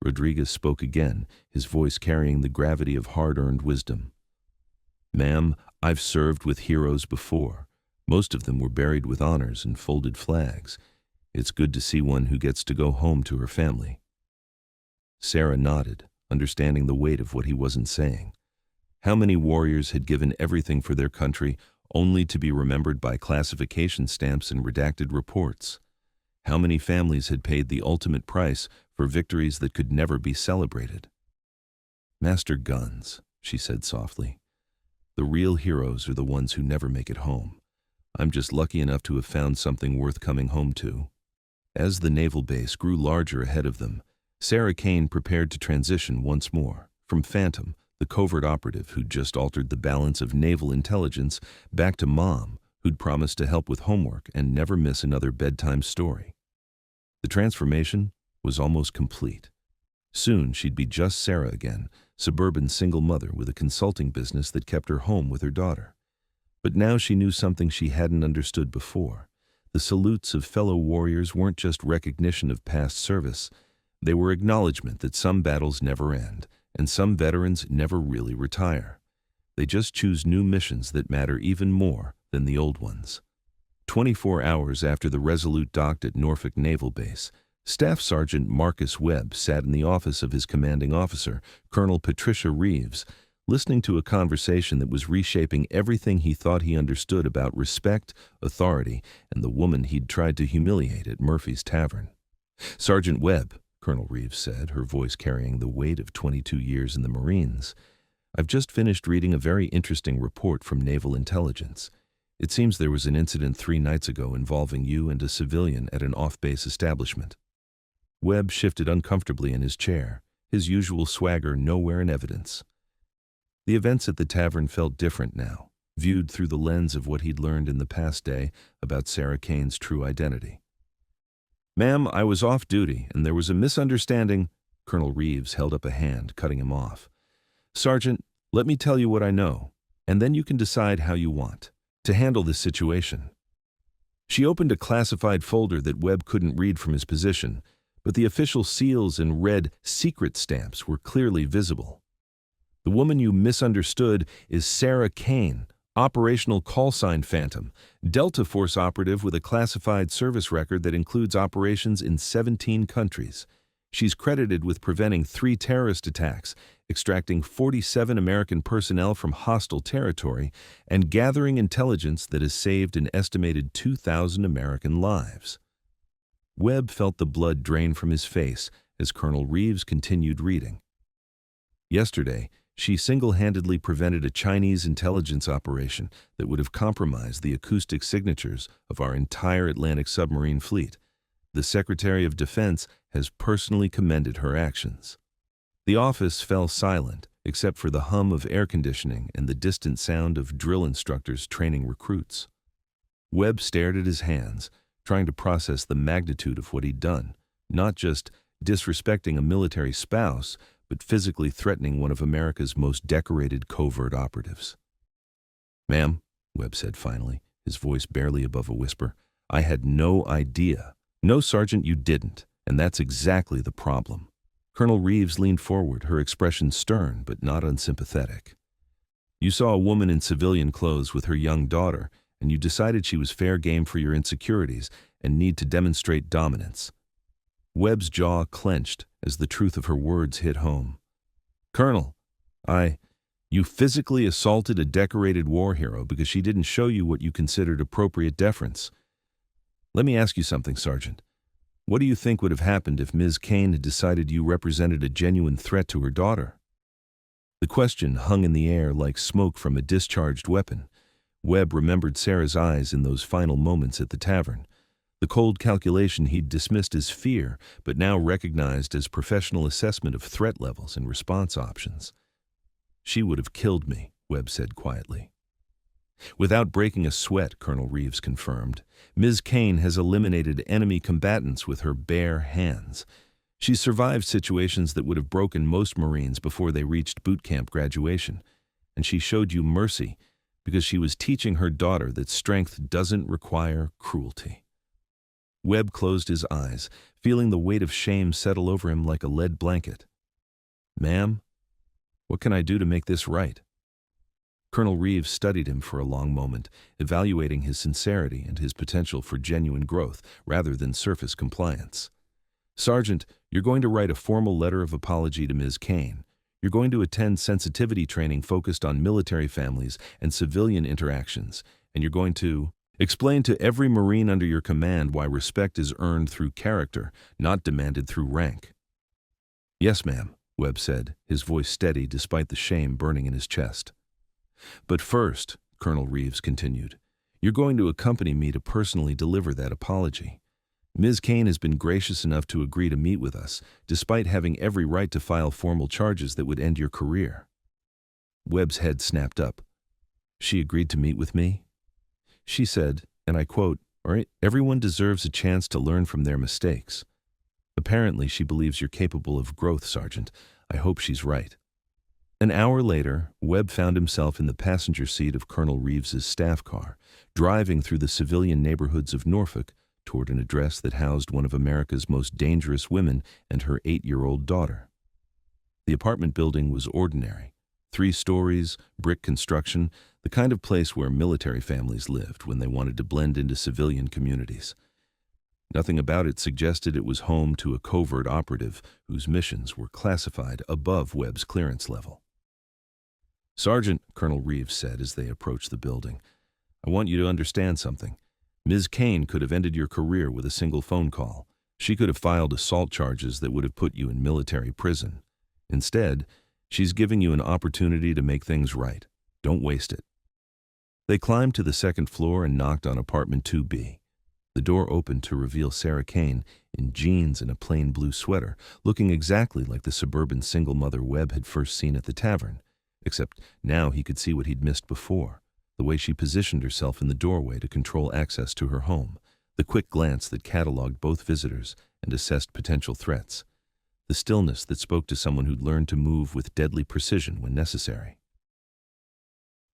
Rodriguez spoke again, his voice carrying the gravity of hard-earned wisdom. "Ma'am, I've served with heroes before. Most of them were buried with honors and folded flags. It's good to see one who gets to go home to her family." Sarah nodded, understanding the weight of what he wasn't saying. How many warriors had given everything for their country only to be remembered by classification stamps and redacted reports? How many families had paid the ultimate price for victories that could never be celebrated? "Master Guns," she said softly. "The real heroes are the ones who never make it home. I'm just lucky enough to have found something worth coming home to." As the naval base grew larger ahead of them, Sarah Kane prepared to transition once more, from Phantom, the covert operative who'd just altered the balance of naval intelligence, back to Mom, who'd promised to help with homework and never miss another bedtime story. The transformation was almost complete. Soon she'd be just Sarah again, suburban single mother with a consulting business that kept her home with her daughter. But now she knew something she hadn't understood before. The salutes of fellow warriors weren't just recognition of past service. They were acknowledgement that some battles never end, and some veterans never really retire. They just choose new missions that matter even more than the old ones. 24 hours after the Resolute docked at Norfolk Naval Base, Staff Sergeant Marcus Webb sat in the office of his commanding officer, Colonel Patricia Reeves, listening to a conversation that was reshaping everything he thought he understood about respect, authority, and the woman he'd tried to humiliate at Murphy's Tavern. "Sergeant Webb," Colonel Reeves said, her voice carrying the weight of 22 years in the Marines, "I've just finished reading a very interesting report from Naval Intelligence. It seems there was an incident 3 nights ago involving you and a civilian at an off-base establishment." Webb shifted uncomfortably in his chair, his usual swagger nowhere in evidence. The events at the tavern felt different now, viewed through the lens of what he'd learned in the past day about Sarah Kane's true identity. "Ma'am, I was off duty, and there was a misunderstanding." Colonel Reeves held up a hand, cutting him off. "Sergeant, let me tell you what I know, and then you can decide how you want to handle this situation." She opened a classified folder that Webb couldn't read from his position, but the official seals and red secret stamps were clearly visible. "The woman you misunderstood is Sarah Kane, operational callsign Phantom, Delta Force operative with a classified service record that includes operations in 17 countries. She's credited with preventing 3 terrorist attacks, extracting 47 American personnel from hostile territory, and gathering intelligence that has saved an estimated 2,000 American lives." Webb felt the blood drain from his face as Colonel Reeves continued reading. "Yesterday, she single-handedly prevented a Chinese intelligence operation that would have compromised the acoustic signatures of our entire Atlantic submarine fleet. The Secretary of Defense has personally commended her actions." The office fell silent, except for the hum of air conditioning and the distant sound of drill instructors training recruits. Webb stared at his hands, trying to process the magnitude of what he'd done, not just disrespecting a military spouse, but physically threatening one of America's most decorated covert operatives. "Ma'am," Webb said finally, his voice barely above a whisper, "I had no idea." "No, Sergeant, you didn't, and that's exactly the problem." Colonel Reeves leaned forward, her expression stern but not unsympathetic. "You saw a woman in civilian clothes with her young daughter, and you decided she was fair game for your insecurities and need to demonstrate dominance." Webb's jaw clenched as the truth of her words hit home. "Colonel, you physically assaulted a decorated war hero because she didn't show you what you considered appropriate deference. Let me ask you something, Sergeant. What do you think would have happened if Ms. Kane had decided you represented a genuine threat to her daughter?" The question hung in the air like smoke from a discharged weapon. Webb remembered Sarah's eyes in those final moments at the tavern. The cold calculation he'd dismissed as fear, but now recognized as professional assessment of threat levels and response options. "She would have killed me," Webb said quietly. Without breaking a sweat, Colonel Reeves confirmed, "Ms. Kane has eliminated enemy combatants with her bare hands. She's survived situations that would have broken most Marines before they reached boot camp graduation. And she showed you mercy because she was teaching her daughter that strength doesn't require cruelty." Webb closed his eyes, feeling the weight of shame settle over him like a lead blanket. "Ma'am, what can I do to make this right?" Colonel Reeves studied him for a long moment, evaluating his sincerity and his potential for genuine growth rather than surface compliance. "Sergeant, you're going to write a formal letter of apology to Ms. Kane. You're going to attend sensitivity training focused on military families and civilian interactions, and you're going to explain to every Marine under your command why respect is earned through character, not demanded through rank." "Yes, ma'am," Webb said, his voice steady despite the shame burning in his chest. "But first," Colonel Reeves continued, "you're going to accompany me to personally deliver that apology. Ms. Kane has been gracious enough to agree to meet with us, despite having every right to file formal charges that would end your career." Webb's head snapped up. "She agreed to meet with me? She said, and I quote, 'Everyone deserves a chance to learn from their mistakes.' Apparently she believes you're capable of growth, Sergeant. I hope she's right." An hour later, Webb found himself in the passenger seat of Colonel Reeves's staff car, driving through the civilian neighborhoods of Norfolk toward an address that housed one of America's most dangerous women and her 8-year-old daughter. The apartment building was ordinary, 3 stories, brick construction, the kind of place where military families lived when they wanted to blend into civilian communities. Nothing about it suggested it was home to a covert operative whose missions were classified above Webb's clearance level. "Sergeant," Colonel Reeves said as they approached the building, "I want you to understand something. Ms. Kane could have ended your career with a single phone call. She could have filed assault charges that would have put you in military prison. Instead, she's giving you an opportunity to make things right. Don't waste it." They climbed to the second floor and knocked on apartment 2B. The door opened to reveal Sarah Kane in jeans and a plain blue sweater, looking exactly like the suburban single mother Webb had first seen at the tavern, except now he could see what he'd missed before, the way she positioned herself in the doorway to control access to her home, the quick glance that cataloged both visitors and assessed potential threats, the stillness that spoke to someone who'd learned to move with deadly precision when necessary.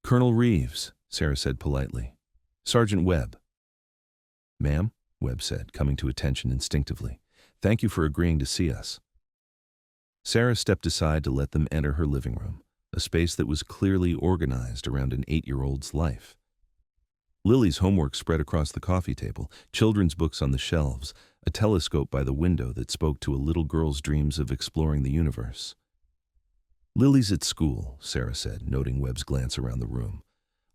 "Colonel Reeves," Sarah said politely. "Sergeant Webb." "Ma'am," Webb said, coming to attention instinctively. "Thank you for agreeing to see us." Sarah stepped aside to let them enter her living room, a space that was clearly organized around an 8-year-old's life. Lily's homework spread across the coffee table, children's books on the shelves, a telescope by the window that spoke to a little girl's dreams of exploring the universe. "Lily's at school," Sarah said, noting Webb's glance around the room.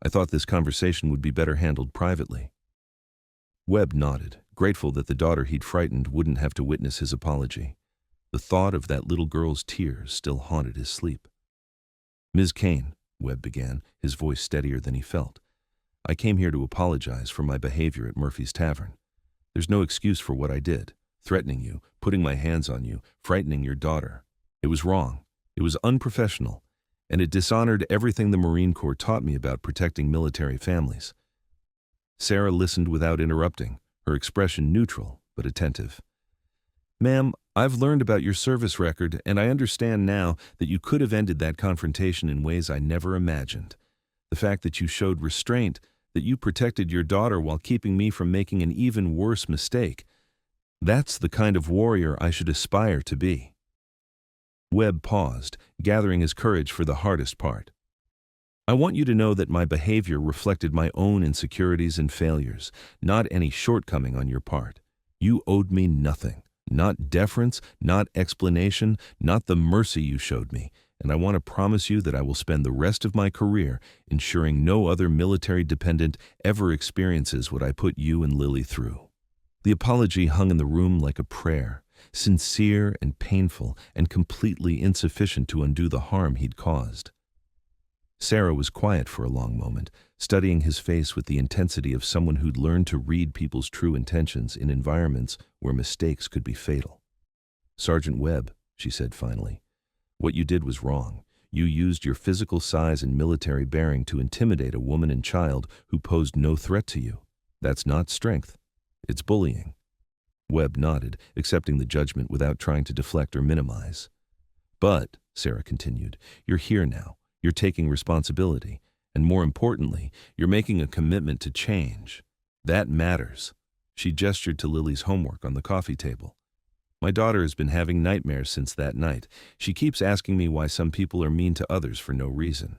"I thought this conversation would be better handled privately." Webb nodded, grateful that the daughter he'd frightened wouldn't have to witness his apology. The thought of that little girl's tears still haunted his sleep. "Ms. Kane," Webb began, his voice steadier than he felt, "I came here to apologize for my behavior at Murphy's Tavern. There's no excuse for what I did, threatening you, putting my hands on you, frightening your daughter. It was wrong. It was unprofessional, and it dishonored everything the Marine Corps taught me about protecting military families." Sarah listened without interrupting, her expression neutral but attentive. "Ma'am, I've learned about your service record, and I understand now that you could have ended that confrontation in ways I never imagined. The fact that you showed restraint, that you protected your daughter while keeping me from making an even worse mistake, that's the kind of warrior I should aspire to be." Webb paused, gathering his courage for the hardest part. "I want you to know that my behavior reflected my own insecurities and failures, not any shortcoming on your part. You owed me nothing, not deference, not explanation, not the mercy you showed me, and I want to promise you that I will spend the rest of my career ensuring no other military dependent ever experiences what I put you and Lily through." The apology hung in the room like a prayer, sincere and painful and completely insufficient to undo the harm he'd caused. Sarah was quiet for a long moment, studying his face with the intensity of someone who'd learned to read people's true intentions in environments where mistakes could be fatal. "Sergeant Webb," she said finally, "what you did was wrong. You used your physical size and military bearing to intimidate a woman and child who posed no threat to you. That's not strength. It's bullying." Webb nodded, accepting the judgment without trying to deflect or minimize. "But," Sarah continued, "you're here now. You're taking responsibility, and more importantly, you're making a commitment to change. That matters." She gestured to Lily's homework on the coffee table. "My daughter has been having nightmares since that night. She keeps asking me why some people are mean to others for no reason.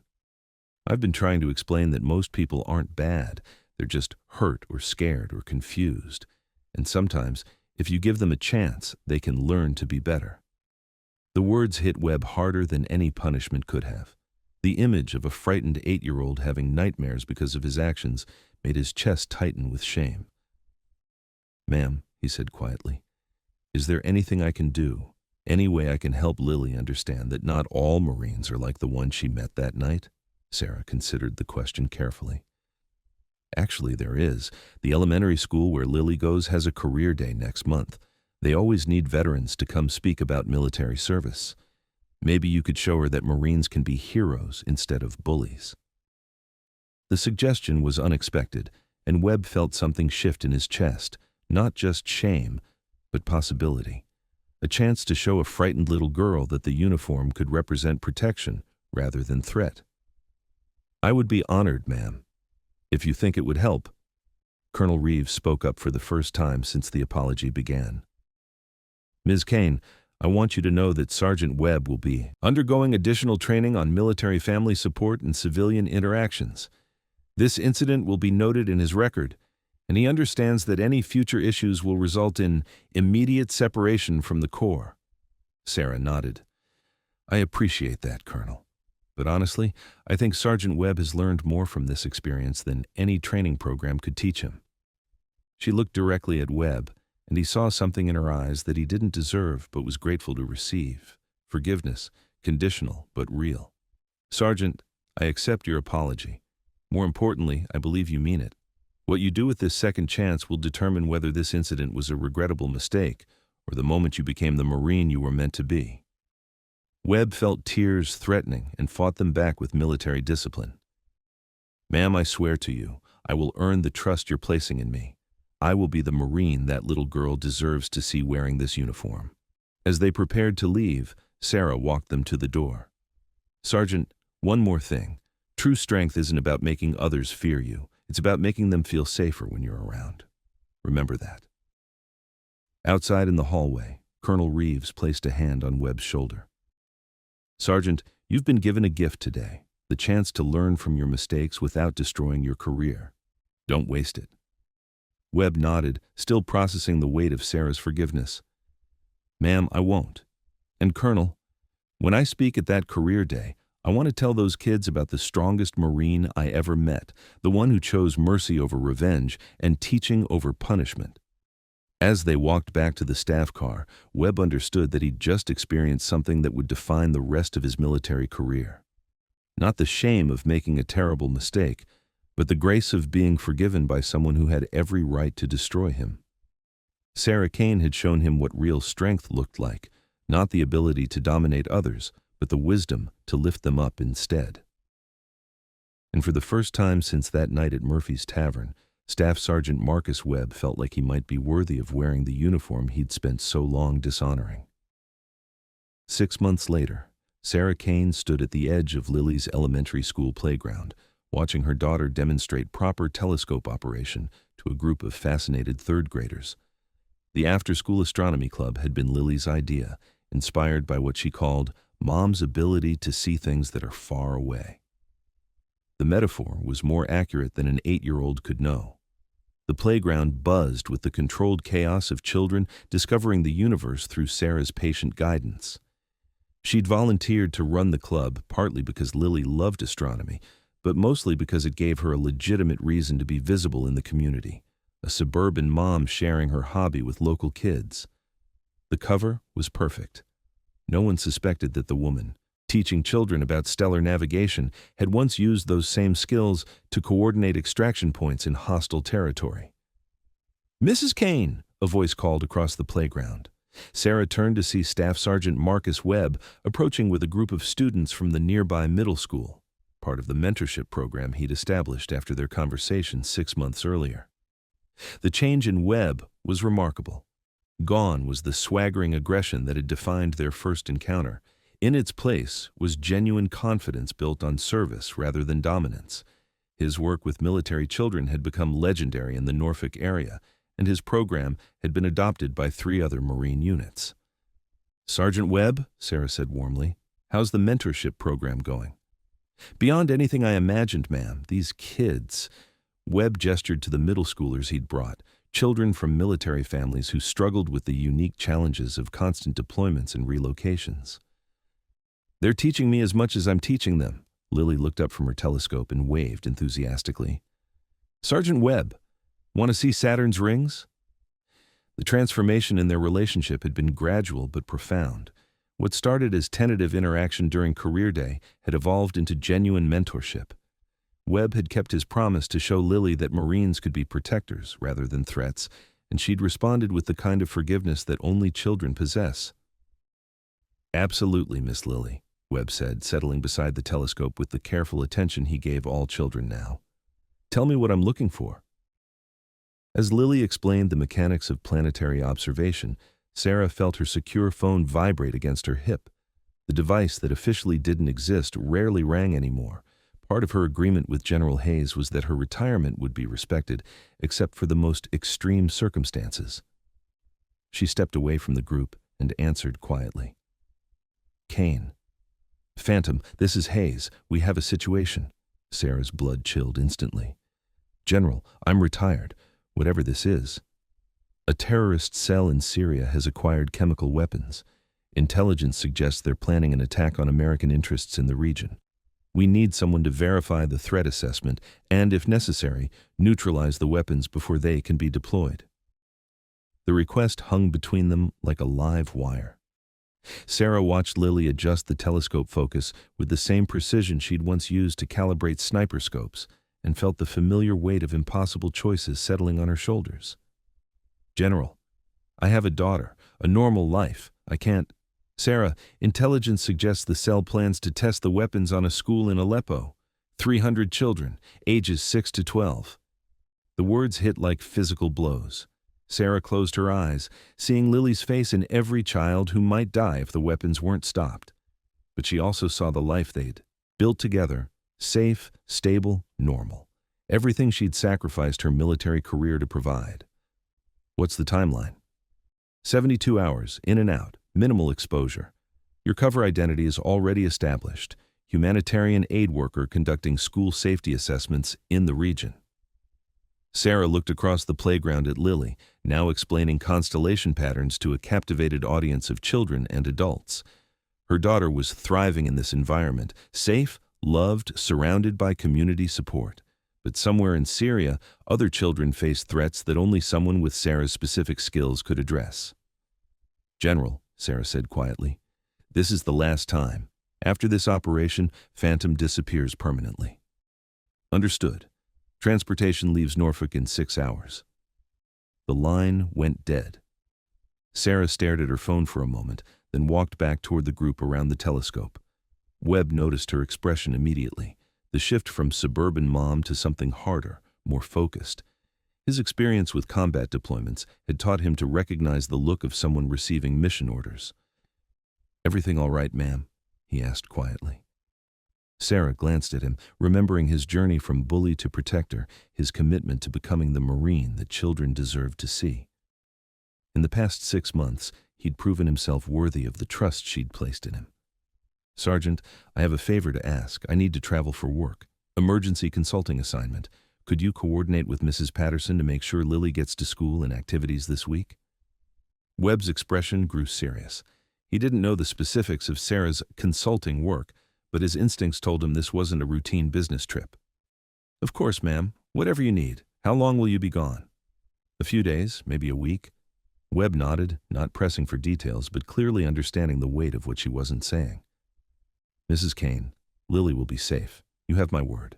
I've been trying to explain that most people aren't bad. They're just hurt or scared or confused. And sometimes, if you give them a chance, they can learn to be better." The words hit Webb harder than any punishment could have. The image of a frightened 8-year-old having nightmares because of his actions made his chest tighten with shame. "Ma'am," he said quietly, "is there anything I can do? Any way I can help Lily understand that not all Marines are like the one she met that night?" Sarah considered the question carefully. "Actually, there is. The elementary school where Lily goes has a career day next month. They always need veterans to come speak about military service. Maybe you could show her that Marines can be heroes instead of bullies." The suggestion was unexpected, and Webb felt something shift in his chest, not just shame, but possibility. A chance to show a frightened little girl that the uniform could represent protection rather than threat. "I would be honored, ma'am, if you think it would help." Colonel Reeves spoke up for the first time since the apology began. "Ms. Kane, I want you to know that Sergeant Webb will be undergoing additional training on military family support and civilian interactions. This incident will be noted in his record, and he understands that any future issues will result in immediate separation from the Corps." Sarah nodded. "I appreciate that, Colonel. But honestly, I think Sergeant Webb has learned more from this experience than any training program could teach him." She looked directly at Webb, and he saw something in her eyes that he didn't deserve but was grateful to receive. Forgiveness, conditional but real. "Sergeant, I accept your apology. More importantly, I believe you mean it. What you do with this second chance will determine whether this incident was a regrettable mistake or the moment you became the Marine you were meant to be." Webb felt tears threatening and fought them back with military discipline. "Ma'am, I swear to you, I will earn the trust you're placing in me. I will be the Marine that little girl deserves to see wearing this uniform." As they prepared to leave, Sarah walked them to the door. "Sergeant, one more thing. True strength isn't about making others fear you. It's about making them feel safer when you're around. Remember that." Outside in the hallway, Colonel Reeves placed a hand on Webb's shoulder. "Sergeant, you've been given a gift today, the chance to learn from your mistakes without destroying your career. Don't waste it." Webb nodded, still processing the weight of Sarah's forgiveness. "Ma'am, I won't. And Colonel, when I speak at that career day, I want to tell those kids about the strongest Marine I ever met, the one who chose mercy over revenge and teaching over punishment." As they walked back to the staff car, Webb understood that he'd just experienced something that would define the rest of his military career. Not the shame of making a terrible mistake, but the grace of being forgiven by someone who had every right to destroy him. Sarah Kane had shown him what real strength looked like, not the ability to dominate others, but the wisdom to lift them up instead. And for the first time since that night at Murphy's Tavern, Staff Sergeant Marcus Webb felt like he might be worthy of wearing the uniform he'd spent so long dishonoring. 6 months later, Sarah Kane stood at the edge of Lily's elementary school playground, watching her daughter demonstrate proper telescope operation to a group of fascinated third graders. The after-school astronomy club had been Lily's idea, inspired by what she called Mom's ability to see things that are far away. The metaphor was more accurate than an 8-year-old could know. The playground buzzed with the controlled chaos of children discovering the universe through Sarah's patient guidance. She'd volunteered to run the club partly because Lily loved astronomy, but mostly because it gave her a legitimate reason to be visible in the community, a suburban mom sharing her hobby with local kids. The cover was perfect. No one suspected that the woman, teaching children about stellar navigation, had once used those same skills to coordinate extraction points in hostile territory. "Mrs. Kane," a voice called across the playground. Sarah turned to see Staff Sergeant Marcus Webb approaching with a group of students from the nearby middle school, part of the mentorship program he'd established after their conversation 6 months earlier. The change in Webb was remarkable. Gone was the swaggering aggression that had defined their first encounter. In its place was genuine confidence built on service rather than dominance. His work with military children had become legendary in the Norfolk area, and his program had been adopted by 3 other Marine units. "Sergeant Webb," Sarah said warmly, "how's the mentorship program going?" "Beyond anything I imagined, ma'am. These kids—" Webb gestured to the middle schoolers he'd brought, children from military families who struggled with the unique challenges of constant deployments and relocations. "They're teaching me as much as I'm teaching them." Lily looked up from her telescope and waved enthusiastically. "Sergeant Webb, want to see Saturn's rings?" The transformation in their relationship had been gradual but profound. What started as tentative interaction during career day had evolved into genuine mentorship. Webb had kept his promise to show Lily that Marines could be protectors rather than threats, and she'd responded with the kind of forgiveness that only children possess. "Absolutely, Miss Lily," Webb said, settling beside the telescope with the careful attention he gave all children now. "Tell me what I'm looking for." As Lily explained the mechanics of planetary observation, Sarah felt her secure phone vibrate against her hip. The device that officially didn't exist rarely rang anymore. Part of her agreement with General Hayes was that her retirement would be respected, except for the most extreme circumstances. She stepped away from the group and answered quietly. Kane. Phantom, this is Hayes. We have a situation. Sarah's blood chilled instantly. General, I'm retired, whatever this is. A terrorist cell in Syria has acquired chemical weapons. Intelligence suggests they're planning an attack on American interests in the region. We need someone to verify the threat assessment and, if necessary, neutralize the weapons before they can be deployed. The request hung between them like a live wire. Sarah watched Lily adjust the telescope focus with the same precision she'd once used to calibrate sniper scopes, and felt the familiar weight of impossible choices settling on her shoulders. General, I have a daughter, a normal life. I can't. Sarah, intelligence suggests the cell plans to test the weapons on a school in Aleppo. 300 children, ages 6 to 12. The words hit like physical blows. Sarah closed her eyes, seeing Lily's face in every child who might die if the weapons weren't stopped. But she also saw the life they'd built together, safe, stable, normal. Everything she'd sacrificed her military career to provide. What's the timeline? 72 hours, in and out, minimal exposure. Your cover identity is already established. Humanitarian aid worker conducting school safety assessments in the region. Sarah looked across the playground at Lily, now explaining constellation patterns to a captivated audience of children and adults. Her daughter was thriving in this environment, safe, loved, surrounded by community support. But somewhere in Syria, other children faced threats that only someone with Sarah's specific skills could address. General, Sarah said quietly, this is the last time. After this operation, Phantom disappears permanently. Understood. Transportation leaves Norfolk in 6 hours. The line went dead. Sarah stared at her phone for a moment, then walked back toward the group around the telescope. Webb noticed her expression immediately, the shift from suburban mom to something harder, more focused. His experience with combat deployments had taught him to recognize the look of someone receiving mission orders. Everything all right, ma'am? He asked quietly. Sarah glanced at him, remembering his journey from bully to protector, his commitment to becoming the Marine that children deserved to see. In the past 6 months, he'd proven himself worthy of the trust she'd placed in him. Sergeant, I have a favor to ask. I need to travel for work. Emergency consulting assignment. Could you coordinate with Mrs. Patterson to make sure Lily gets to school and activities this week? Webb's expression grew serious. He didn't know the specifics of Sarah's consulting work, but his instincts told him this wasn't a routine business trip. Of course, ma'am. Whatever you need. How long will you be gone? A few days, maybe a week. Webb nodded, not pressing for details, but clearly understanding the weight of what she wasn't saying. Mrs. Kane, Lily will be safe. You have my word.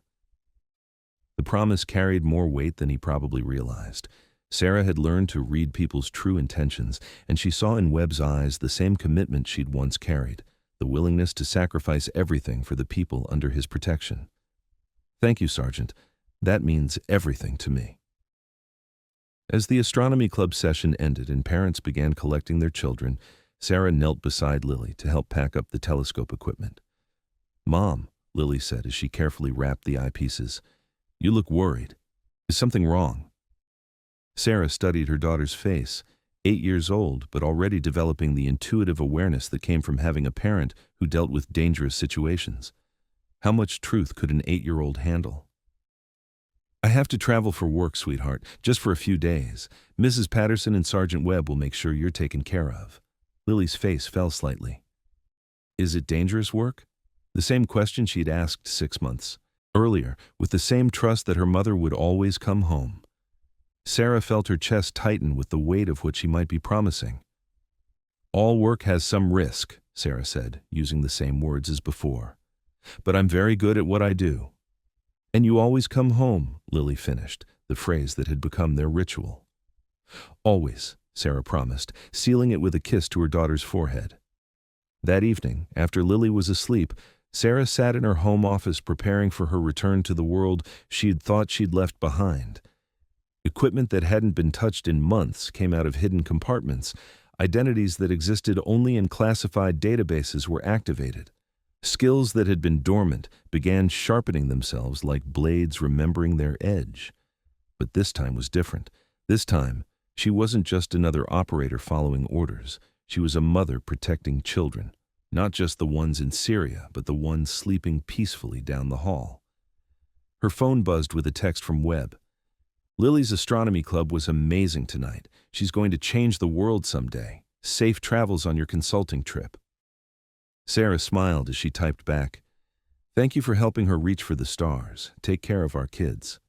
The promise carried more weight than he probably realized. Sarah had learned to read people's true intentions, and she saw in Webb's eyes the same commitment she'd once carried, the willingness to sacrifice everything for the people under his protection. Thank you, Sergeant. That means everything to me. As the astronomy club session ended and parents began collecting their children, Sarah knelt beside Lily to help pack up the telescope equipment. Mom, Lily said as she carefully wrapped the eyepieces, you look worried. Is something wrong? Sarah studied her daughter's face, 8 years old, but already developing the intuitive awareness that came from having a parent who dealt with dangerous situations. How much truth could an 8-year-old handle? I have to travel for work, sweetheart, just for a few days. Mrs. Patterson and Sergeant Webb will make sure you're taken care of. Lily's face fell slightly. Is it dangerous work? The same question she'd asked 6 months earlier, with the same trust that her mother would always come home. Sarah felt her chest tighten with the weight of what she might be promising. All work has some risk, Sarah said, using the same words as before. But I'm very good at what I do. And you always come home, Lily finished, the phrase that had become their ritual. Always, Sarah promised, sealing it with a kiss to her daughter's forehead. That evening, after Lily was asleep, Sarah sat in her home office preparing for her return to the world she'd thought she'd left behind. Equipment that hadn't been touched in months came out of hidden compartments. Identities that existed only in classified databases were activated. Skills that had been dormant began sharpening themselves like blades remembering their edge. But this time was different. This time, she wasn't just another operator following orders. She was a mother protecting children, not just the ones in Syria, but the ones sleeping peacefully down the hall. Her phone buzzed with a text from Webb. Lily's astronomy club was amazing tonight. She's going to change the world someday. Safe travels on your consulting trip. Sarah smiled as she typed back, "Thank you for helping her reach for the stars. Take care of our kids."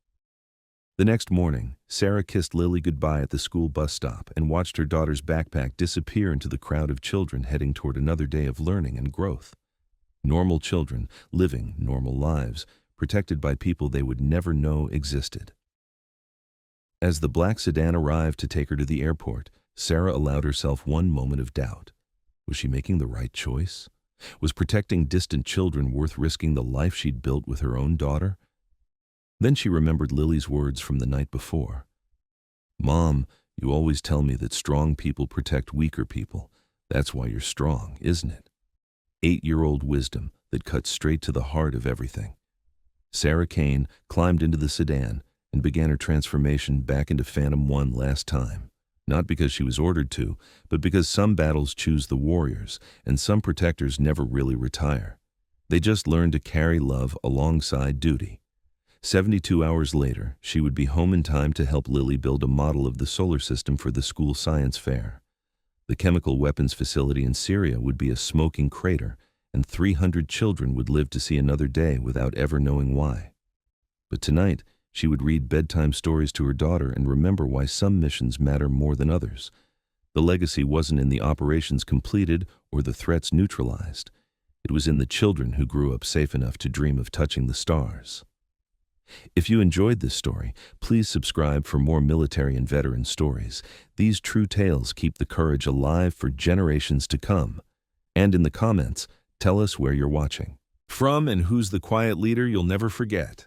The next morning, Sarah kissed Lily goodbye at the school bus stop and watched her daughter's backpack disappear into the crowd of children heading toward another day of learning and growth. Normal children, living normal lives, protected by people they would never know existed. As the black sedan arrived to take her to the airport, Sarah allowed herself one moment of doubt. Was she making the right choice? Was protecting distant children worth risking the life she'd built with her own daughter? Then she remembered Lily's words from the night before. "Mom, you always tell me that strong people protect weaker people. That's why you're strong, isn't it?" 8-year-old wisdom that cut straight to the heart of everything. Sarah Kane climbed into the sedan and began her transformation back into Phantom one last time. Not because she was ordered to, but because some battles choose the warriors, and some protectors never really retire. They just learn to carry love alongside duty. 72 hours later, she would be home in time to help Lily build a model of the solar system for the school science fair. The chemical weapons facility in Syria would be a smoking crater, and 300 children would live to see another day without ever knowing why. But tonight, she would read bedtime stories to her daughter and remember why some missions matter more than others. The legacy wasn't in the operations completed or the threats neutralized. It was in the children who grew up safe enough to dream of touching the stars. If you enjoyed this story, please subscribe for more military and veteran stories. These true tales keep the courage alive for generations to come. And in the comments, tell us where you're watching from and who's the quiet leader you'll never forget.